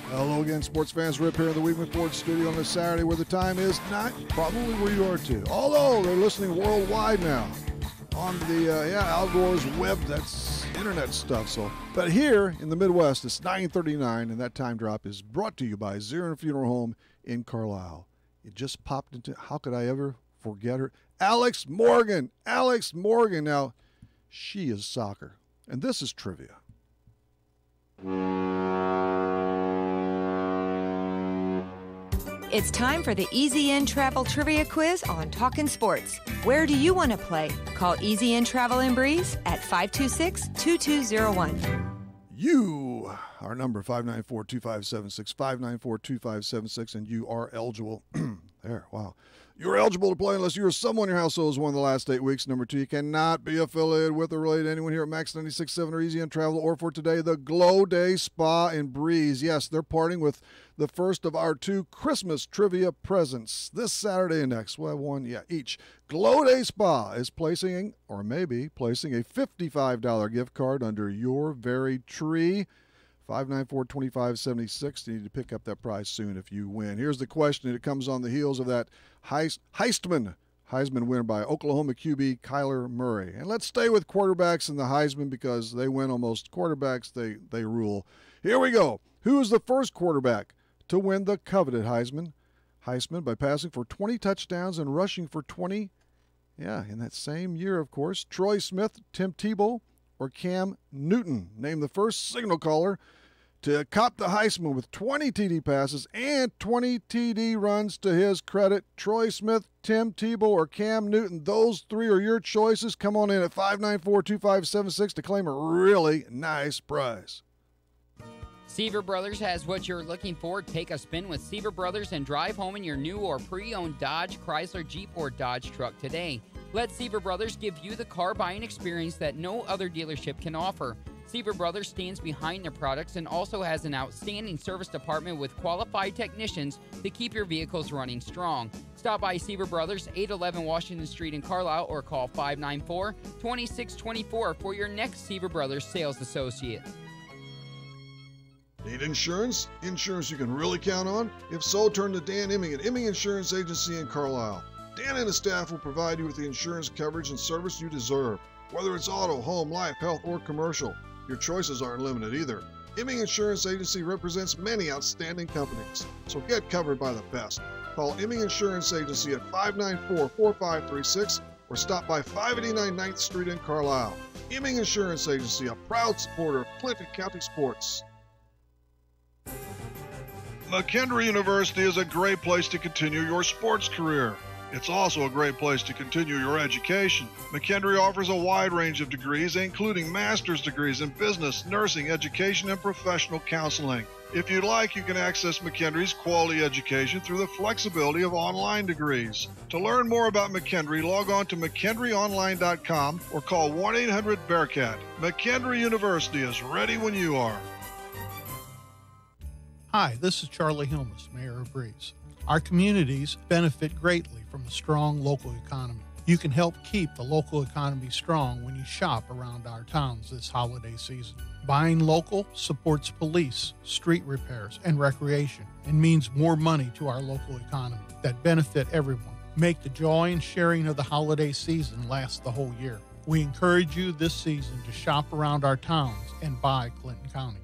Hello again, sports fans. Rip here in the Weedman Ford studio on this Saturday where the time is not probably where you are too. Although they're listening worldwide now on the Outdoors web, that's internet stuff. So, but here in the Midwest, it's 9:39, and that time drop is brought to you by Zirin Funeral Home in Carlisle. It just popped into, how could I ever forget her? Alex Morgan. Alex Morgan. Now, she is soccer, and this is trivia. It's time for the Easy In Travel Trivia Quiz on Talkin' Sports. Where do you want to play? Call Easy In Travel in Breeze at 526-2201. You, our number, 594-2576, 594-2576, and you are eligible. There, wow. You're eligible to play unless you or someone in your household has won the last 8 weeks. Number 2, you cannot be affiliated with or related to anyone here at Max 96.7 or Easy In Travel, or for today, the Glow Day Spa in Breeze. Yes, they're parting with the first of our 2 Christmas trivia presents this Saturday and next. We'll have one, each. Glow Day Spa is placing, or maybe placing, a $55 gift card under your very tree. 594-2576. You need to pick up that prize soon if you win. Here's the question. It comes on the heels of that Heisman winner by Oklahoma QB Kyler Murray. And let's stay with quarterbacks in the Heisman because they win almost. Quarterbacks, they rule. Here we go. Who is the first quarterback to win the coveted Heisman by passing for 20 touchdowns and rushing for 20? Yeah, in that same year, of course. Troy Smith, Tim Tebow, or Cam Newton? Name the first signal caller to cop the Heisman with 20 TD passes and 20 TD runs to his credit. Troy Smith, Tim Tebow, or Cam Newton. Those three are your choices. Come on in at 594-2576 to claim a really nice prize. Seaver Brothers has what you're looking for. Take a spin with Seaver Brothers and drive home in your new or pre-owned Dodge, Chrysler, Jeep, or Dodge truck today. Let Seaver Brothers give you the car buying experience that no other dealership can offer. Seaver Brothers stands behind their products and also has an outstanding service department with qualified technicians to keep your vehicles running strong. Stop by Seaver Brothers, 811 Washington Street in Carlisle, or call 594-2624 for your next Seaver Brothers sales associate. Need insurance? Insurance you can really count on? If so, turn to Dan Imming at Imming Insurance Agency in Carlisle. Dan and his staff will provide you with the insurance coverage and service you deserve. Whether it's auto, home, life, health, or commercial, your choices aren't limited either. Imming Insurance Agency represents many outstanding companies, so get covered by the best. Call Imming Insurance Agency at 594-4536 or stop by 589 9th Street in Carlisle. Imming Insurance Agency, a proud supporter of Clinton County sports. McKendree University is a great place to continue your sports career. It's also a great place to continue your education. McKendree offers a wide range of degrees, including master's degrees in business, nursing, education, and professional counseling. If you'd like, you can access McKendree's quality education through the flexibility of online degrees. To learn more about McKendree, log on to McKendreeOnline.com or call 1-800-BEARCAT. McKendree University is ready when you are. Hi, this is Charlie Hilmes, Mayor of Breeze. Our communities benefit greatly from a strong local economy. You can help keep the local economy strong when you shop around our towns this holiday season. Buying local supports police, street repairs, and recreation, and means more money to our local economy that benefit everyone. Make the joy and sharing of the holiday season last the whole year. We encourage you this season to shop around our towns and buy Clinton County.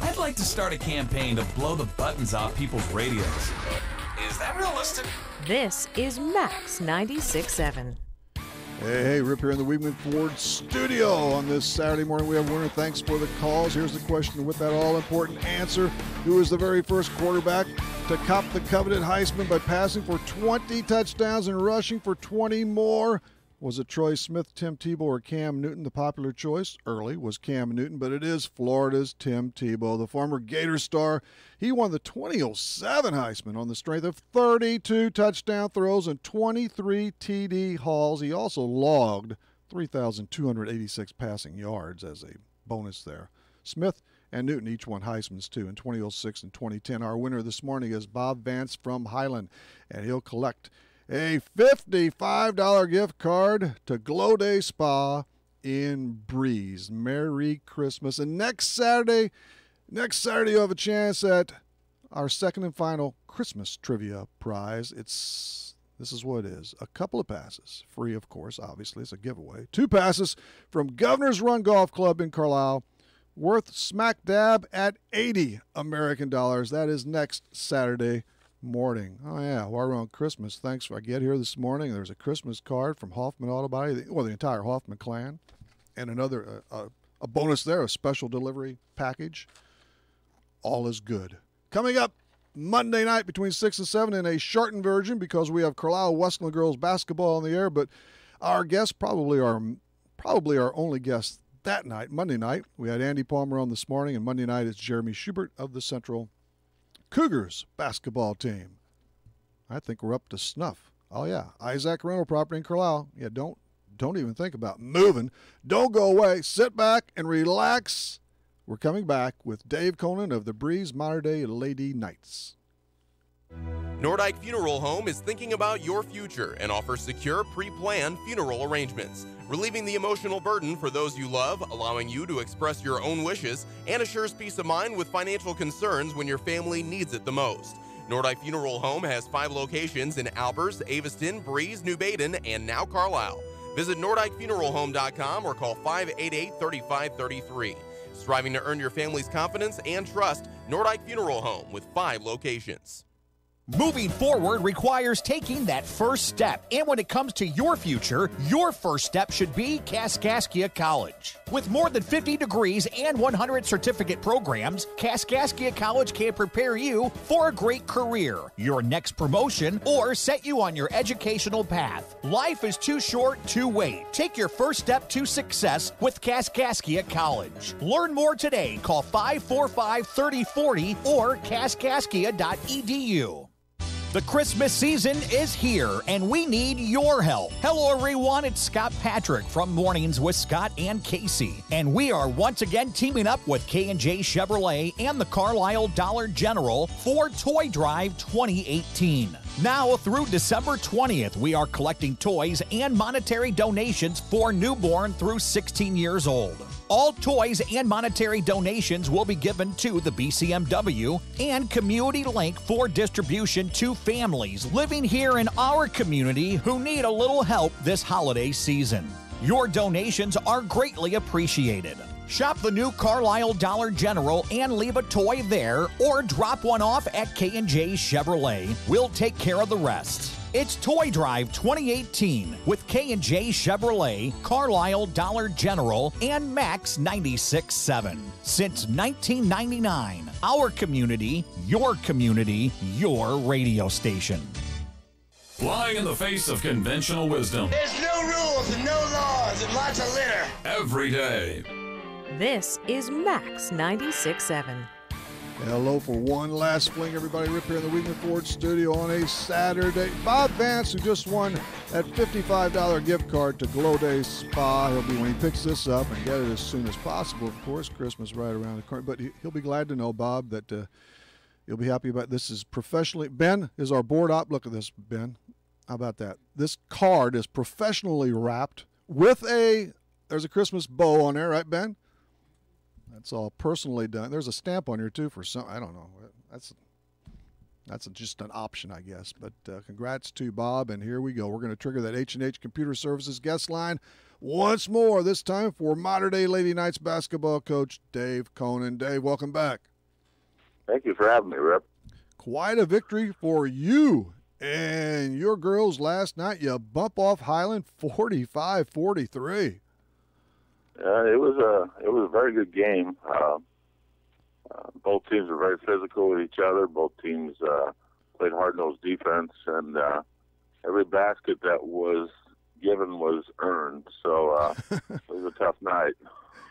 I'd like to start a campaign to blow the buttons off people's radios. Is that realistic? This is Max 96.7. Hey, Rip here in the Weedman Ford studio on this Saturday morning. We have winner. Thanks for the calls. Here's the question with that all-important answer. Who was the very first quarterback to cop the coveted Heisman by passing for 20 touchdowns and rushing for 20 more? Was it Troy Smith, Tim Tebow, or Cam Newton? The popular choice early was Cam Newton, but it is Florida's Tim Tebow, the former Gator star. He won the 2007 Heisman on the strength of 32 touchdown throws and 23 TD hauls. He also logged 3,286 passing yards as a bonus there. Smith and Newton each won Heismans too in 2006 and 2010. Our winner this morning is Bob Vance from Highland, and he'll collect a $55 gift card to Glow Day Spa in Breeze. Merry Christmas. And next Saturday you'll have a chance at our second and final Christmas trivia prize. This is what it is. A couple of passes, free of course, obviously it's a giveaway. 2 passes from Governor's Run Golf Club in Carlisle, worth smack dab at 80 American dollars. That is next Saturday morning. Oh yeah, while we're on Christmas, thanks for I get here this morning. There's a Christmas card from Hoffman Auto Body, the entire Hoffman clan, and another a bonus there, a special delivery package. All is good. Coming up Monday night between 6 and 7 in a shortened version because we have Carlisle Westland girls basketball on the air, but our guest probably our only guest that night, Monday night. We had Andy Palmer on this morning, and Monday night is Jeremy Schubert of the Central Cougars basketball team. I think we're up to snuff. Oh yeah, Isaac Rental Property in Carlisle. Yeah, don't even think about moving. Don't go away. Sit back and relax. We're coming back with Dave Conan of the Breeze Modern Day Lady Knights. Nordyke Funeral Home is thinking about your future and offers secure, pre-planned funeral arrangements, relieving the emotional burden for those you love, allowing you to express your own wishes, and assures peace of mind with financial concerns when your family needs it the most. Nordyke Funeral Home has 5 locations in Albers, Aveston, Breeze, New Baden, and now Carlisle. Visit NordikeFuneralHome.com or call 588-3533. Striving to earn your family's confidence and trust, Nordyke Funeral Home with 5 locations. Moving forward requires taking that first step, and when it comes to your future, your first step should be Kaskaskia College. With more than 50 degrees and 100 certificate programs, Kaskaskia College can prepare you for a great career, your next promotion, or set you on your educational path. Life is too short to wait. Take your first step to success with Kaskaskia College. Learn more today. Call 545-3040 or kaskaskia.edu. The Christmas season is here, and we need your help. Hello, everyone. It's Scott Patrick from Mornings with Scott and Casey, and we are once again teaming up with K&J Chevrolet and the Carlisle Dollar General for Toy Drive 2018. Now through December 20th, we are collecting toys and monetary donations for newborn through 16 years old. All toys and monetary donations will be given to the BCMW and Community Link for distribution to families living here in our community who need a little help this holiday season. Your donations are greatly appreciated. Shop the new Carlisle Dollar General and leave a toy there, or drop one off at K&J Chevrolet. We'll take care of the rest. It's Toy Drive 2018 with K&J Chevrolet, Carlisle Dollar General, and Max 96.7. Since 1999, our community, your radio station. Flying in the face of conventional wisdom. There's no rules and no laws and lots of litter. Every day. This is Max 96.7. Hello for one last fling, everybody. Rip here in the Weidman Ford studio on a Saturday. Bob Vance, who just won that $55 gift card to Glow Day Spa. He'll be, when he picks this up, and get it as soon as possible, of course. Christmas right around the corner. But he'll be glad to know, Bob, that you'll be happy about this. Is professionally. Ben is our board op. Look at this, Ben. How about that? This card is professionally wrapped with there's a Christmas bow on there, right, Ben? That's all personally done. There's a stamp on here, too, for some. I don't know. That's just an option, I guess. But congrats to Bob, and here we go. We're going to trigger that H&H Computer Services guest line once more, this time for modern-day Lady Knights basketball coach Dave Conan. Dave, welcome back. Thank you for having me, Rip. Quite a victory for you and your girls last night. You bump off Highland 45-43. It was a very good game. Both teams were very physical with each other. Both teams played hard-nosed defense, and every basket that was given was earned. So it was a tough night.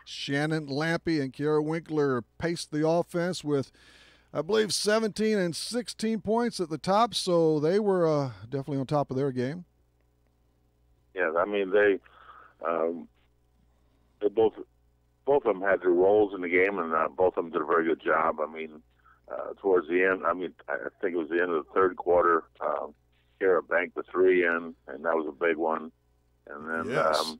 Shannon Lampy and Kiara Winkler paced the offense with, I believe, 17 and 16 points at the top. So they were definitely on top of their game. Yeah, I mean they both of them had their roles in the game, and both of them did a very good job. I mean, towards the end, I think it was the end of the third quarter, Kara banked the three in, and that was a big one. And then, yes.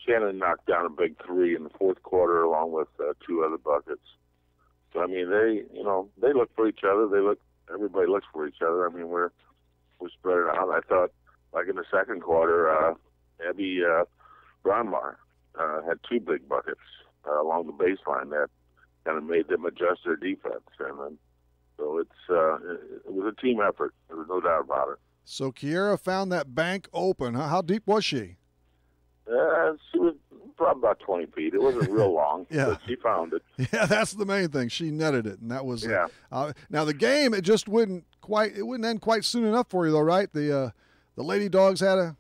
Shannon knocked down a big three in the fourth quarter, along with two other buckets. So I mean, they look for each other. Everybody looks for each other. I mean, we're spread it out. I thought, like in the second quarter, Abby Bronmar had two big buckets along the baseline that kind of made them adjust their defense, and so it was a team effort. There was no doubt about it. So Kiara found that bank open. How deep was she? She was probably about 20 feet. It wasn't real long, yeah. But she found it. Yeah, that's the main thing. She netted it, and that was yeah. Now the game, it just wouldn't end quite soon enough for you, though, right? The Lady Dogs had a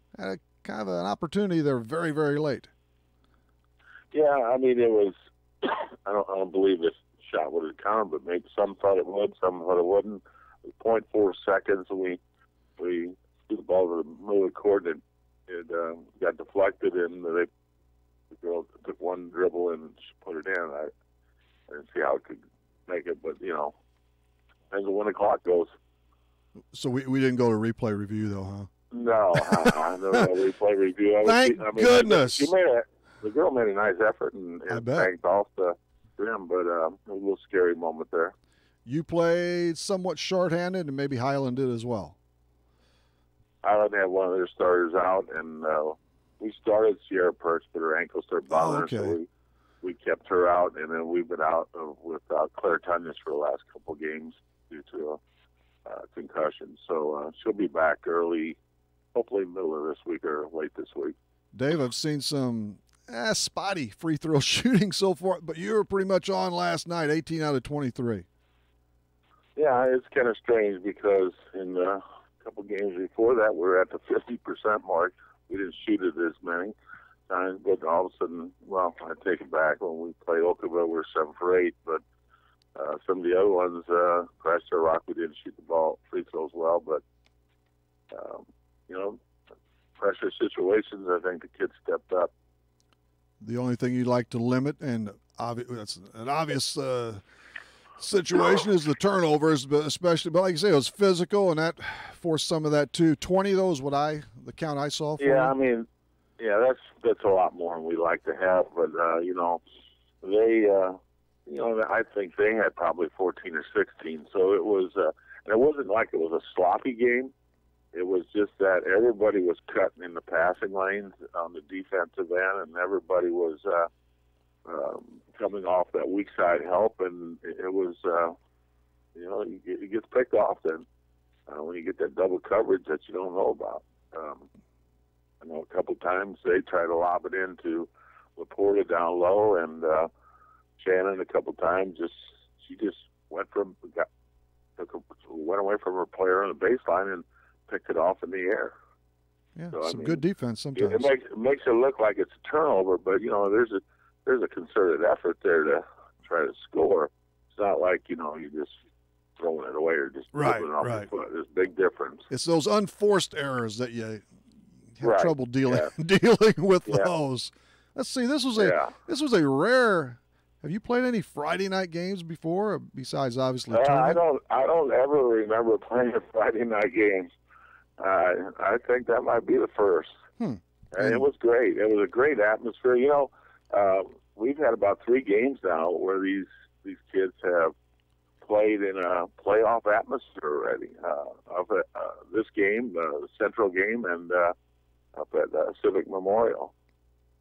kind of an opportunity there very, very late. Yeah, I mean, it was. I don't believe this shot would have counted, but maybe some thought it would, some thought it wouldn't. It was 0.4 seconds, and we threw the ball to the middle of the court, and it got deflected, and the girl took one dribble and she put it in. I didn't see how it could make it, but depends on when the clock goes. So we didn't go to replay review, though, huh? No, no replay review. Thank goodness. The girl made a nice effort and banked off the rim, but a little scary moment there. You played somewhat shorthanded, and maybe Highland did as well. Highland had one of their starters out, and we started Sierra Perch, but her ankle started bothering her, so we kept her out, and then we've been out without Claire Tunyas for the last couple games. due to a concussion. So she'll be back early, hopefully middle of this week or late this week. Dave, I've seen some spotty free throw shooting so far, but you were pretty much on last night, 18 out of 23. Yeah, it's kind of strange because in a couple games before that, we were at the 50% mark. We didn't shoot it as many times, but all of a sudden, well, I take it back. When we played Oakville, we were 7 for 8, but some of the other ones, Christ Rock, we didn't shoot the ball free throws well, but, pressure situations, I think the kids stepped up. The only thing you'd like to limit, and that's an obvious situation, is the turnovers, but like you say, it was physical, and that forced some of that too. 20 of those, the count I saw for Yeah, you? I mean, that's a lot more than we like to have, but I think they had probably 14 or 16, so it was, and it wasn't like it was a sloppy game. It was just that everybody was cutting in the passing lanes on the defensive end, and everybody was coming off that weak side help, and it was, it gets picked off then when you get that double coverage that you don't know about. I know a couple times they tried to lob it into Laporta down low, and Shannon a couple times she just went away from her player on the baseline and picked it off in the air. Yeah, so, good defense sometimes. It makes it look like it's a turnover, but there's a concerted effort there to try to score. It's not like you're just throwing it away or just flipping it off your foot. There's a big difference. It's those unforced errors that you have trouble dealing with those. Let's see. This was a rare. Have you played any Friday night games before, besides obviously tournament? I don't ever remember playing a Friday night game. I think that might be the first. And it was great. It was a great atmosphere. We've had about 3 games now where these kids have played in a playoff atmosphere already. This game, the Central game, and up at Civic Memorial.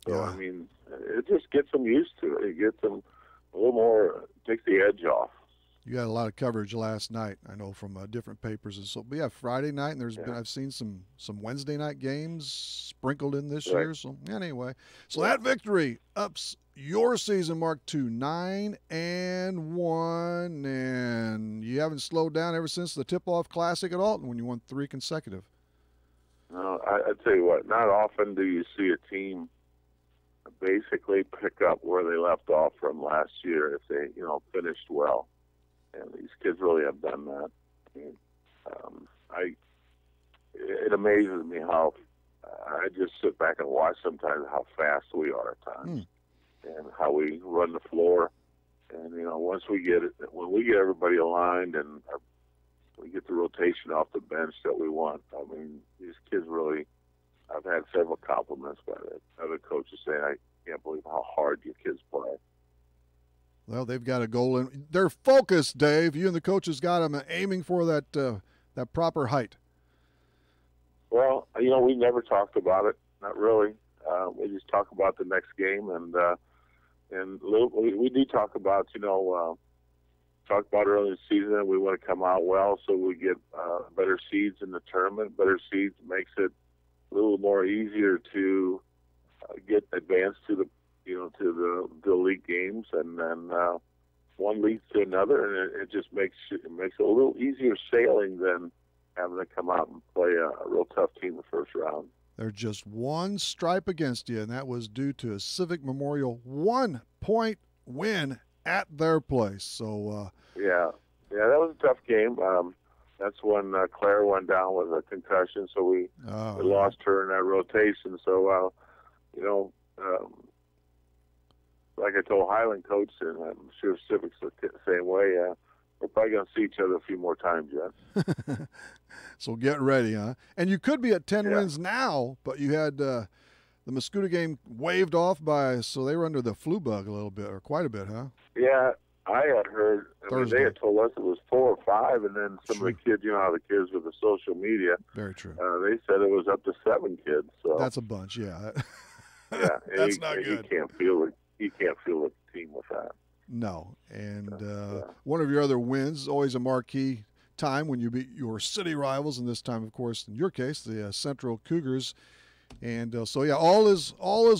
So, I mean, it just gets them used to it. It gets them a little more, takes the edge off. You had a lot of coverage last night, I know, from different papers. And so we have Friday night, and I've seen some Wednesday night games sprinkled in this year. So anyway, that victory ups your season mark to 9-1, and you haven't slowed down ever since the Tip-Off Classic at Alton when you won 3 consecutive. No, I tell you what, not often do you see a team basically pick up where they left off from last year if they, finished well. And these kids really have done that. I mean, it amazes me how I just sit back and watch sometimes how fast we are at times and how we run the floor. And, once when we get everybody aligned and we get the rotation off the bench that we want, I mean, these kids really, I've had several compliments by other coaches saying, I can't believe how hard your kids play. Well, they've got a goal in. They're focused, Dave. You and the coaches got them aiming for that proper height. Well, we never talked about it, not really. We just talk about the next game, and we do talk about, talk about early in the season. We want to come out well so we get better seeds in the tournament. Better seeds makes it a little more easier to get advanced to the the league games, and then one leads to another, and it just makes it a little easier sailing than having to come out and play a real tough team the first round. They're just one stripe against you, and that was due to a Civic Memorial 1-point win at their place. So that was a tough game. That's when Claire went down with a concussion, so we lost her in that rotation. So like I told Highland coach, and I'm sure Civic's the same way, we're probably going to see each other a few more times yet. So get ready, huh? And you could be at 10 wins now, but you had the Mascoutah game waved off so they were under the flu bug a little bit, or quite a bit, huh? Yeah, I had heard, they had told us it was 4 or 5, and then some of the kids, how the kids with the social media. Very true. They said it was up to 7 kids. So that's a bunch, yeah. Yeah, that's not good. You can't feel the team with that. No, And one of your other wins is always a marquee time when you beat your city rivals, and this time, of course, in your case, the Central Cougars. And so, yeah, all is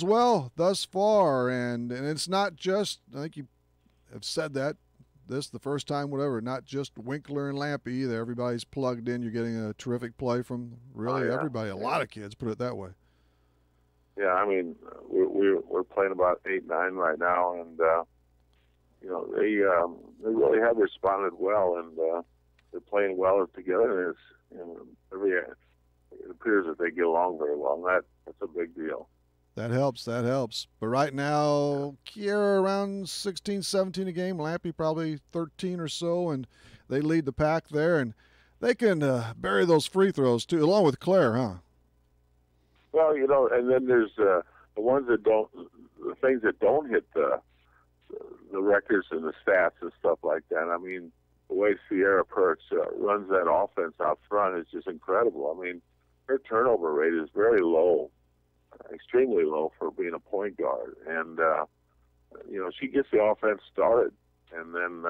well thus far. And it's not just, I think you have said that, this the first time, whatever, not just Winkler and Lampy either. Everybody's plugged in. You're getting a terrific play from really everybody, a lot of kids, put it that way. Yeah, I mean, we're playing about 8-9 right now, and you know, they really have responded well, and they're playing well together. And it's, you know, it appears that they get along very well, and that's a big deal. That helps. But right now, Kiera around 16, 17 a game. Lampy probably 13 or so, and they lead the pack there. And they can bury those free throws, too, along with Claire, huh? Well, you know, and then there's the ones that don't, the things that don't hit the records and the stats and stuff like that. I mean, the way Sierra Perch runs that offense out front is just incredible. I mean, her turnover rate is very low. Extremely low for being a point guard, and you know, she gets the offense started, and then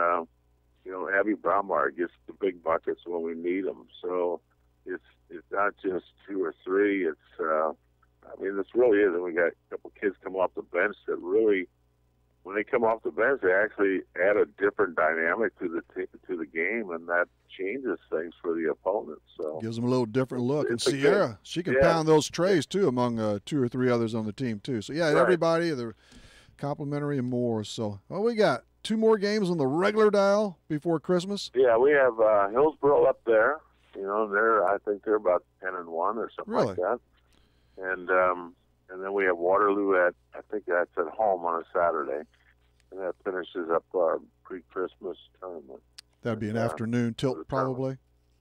you know, Abby Braumar gets the big buckets when we need them. So it's not just 2 or 3. It's I mean, this really is. And we got a couple kids come off the bench that really, when they come off the bench, they actually add a different dynamic to the game, and that changes things for the opponent. So gives them a little different look. And Sierra, she can pound those trays too among 2 or 3 others on the team too. So yeah, everybody, they're complimentary and more. So we got 2 more games on the regular dial before Christmas. Yeah, we have Hillsboro up there. You know, I think they're about 10-1 or something like that. And then we have Waterloo I think that's at home on a Saturday, and that finishes up our pre-Christmas tournament. That'd be an afternoon tilt, probably,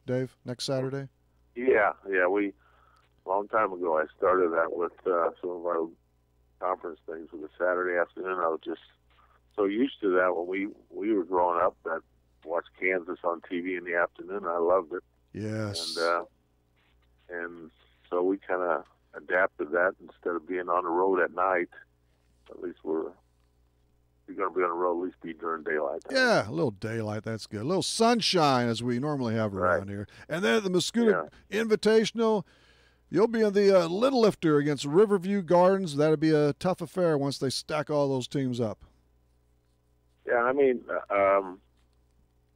Dave, next Saturday? Yeah. A long time ago, I started that with some of our conference things with a Saturday afternoon. I was just so used to that when we were growing up that watched Kansas on TV in the afternoon. I loved it. Yes. And so we kind of adapted that instead of being on the road at night. At least we're going to be on the road, at least be during daylight. Yeah, a little daylight, that's good. A little sunshine as we normally have around here. And then at the Muscuda Invitational, you'll be in the Little Lifter against Riverview Gardens. That'll be a tough affair once they stack all those teams up. Yeah, I mean,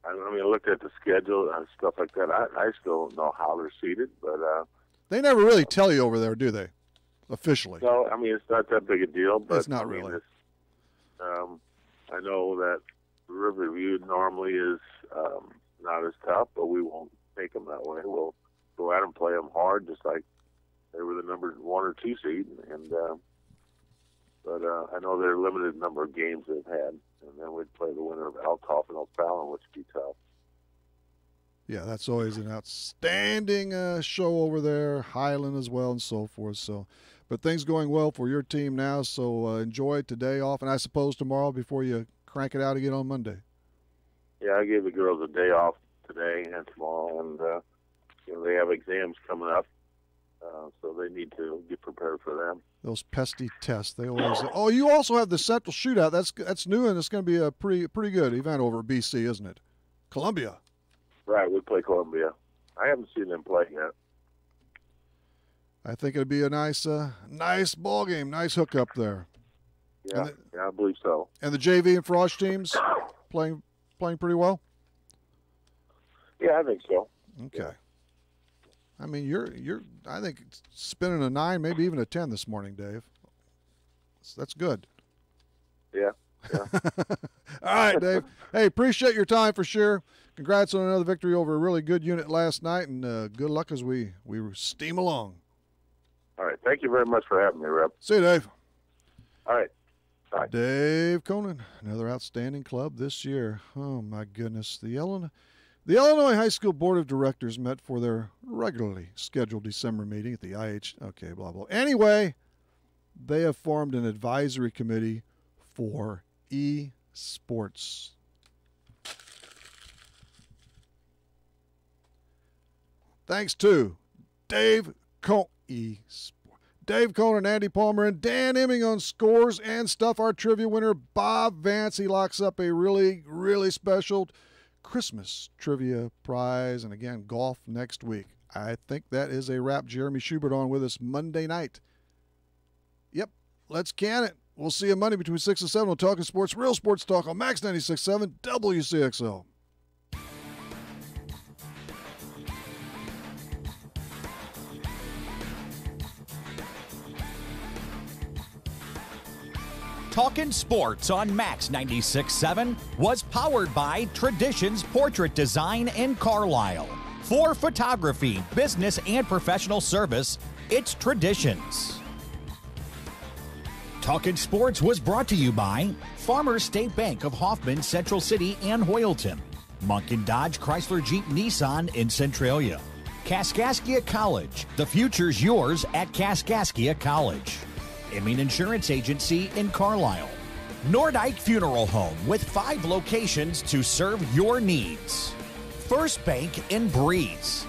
look at the schedule and stuff like that. I still don't know how they're seated, but they never really tell you over there, do they? Officially. No, I mean, it's not that big a deal. But it's not really. I know that Riverview normally is not as tough, but we won't take them that way. We'll go out and play them hard, just like they were the number 1 or 2 seed. But I know they're limited number of games they've had, and then we'd play the winner of Althoff and O'Fallon, which would be tough. Yeah, that's always an outstanding show over there, Highland as well, and so forth. So, but things going well for your team now, so enjoy today off, and I suppose tomorrow before you crank it out again on Monday. Yeah, I gave the girls a day off today and tomorrow, and you know, they have exams coming up, so they need to get prepared for them. Those pesky tests, they always. Oh, you also have the Central Shootout. That's new, and it's going to be a pretty good event over at BC, isn't it? Columbia. Right, we play Columbia. I haven't seen them play yet. I think it'd be a nice ball game, nice hookup there. Yeah, I believe so. And the JV and Frosh teams playing pretty well. Yeah, I think so. Okay. Yeah. I mean, you're I think spinning a 9, maybe even a 10 this morning, Dave. That's good. Yeah. All right, Dave. Hey, appreciate your time for sure. Congrats on another victory over a really good unit last night, and good luck as we steam along. All right. Thank you very much for having me, Rep. See you, Dave. All right. Bye. Dave Conan, another outstanding club this year. Oh, my goodness. The Illinois High School Board of Directors met for their regularly scheduled December meeting at the IH. Okay, blah, blah. Anyway, they have formed an advisory committee for esports. Thanks to Dave Dave Cohn and Andy Palmer and Dan Emming on scores and stuff. Our trivia winner, Bob Vance, he locks up a really, really special Christmas trivia prize. And again, golf next week. I think that is a wrap. Jeremy Schubert on with us Monday night. Yep, let's can it. We'll see you Monday between 6 and 7 on Talking Sports, Real Sports Talk on Max 96.7 WCXO. Talkin' Sports on Max 96.7 was powered by Traditions Portrait Design in Carlisle. For photography, business, and professional service, it's Traditions. Talkin' Sports was brought to you by Farmers State Bank of Hoffman, Central City, and Hoyleton. Monk & Dodge Chrysler Jeep Nissan in Centralia. Kaskaskia College. The future's yours at Kaskaskia College. Emming Insurance Agency in Carlisle. Nordike Funeral Home with 5 locations to serve your needs. First Bank in Breeze.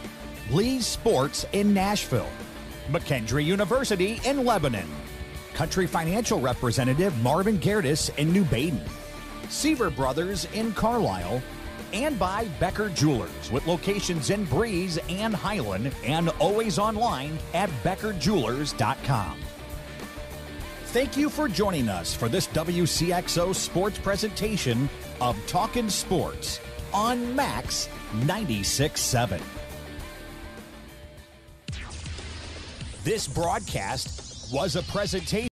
Lee's Sports in Nashville. McKendree University in Lebanon. Country Financial Representative Marvin Gerdes in New Baden. Seaver Brothers in Carlisle. And by Becker Jewelers with locations in Breeze and Highland and always online at beckerjewelers.com. Thank you for joining us for this WCXO sports presentation of Talkin' Sports on Max 96.7. This broadcast was a presentation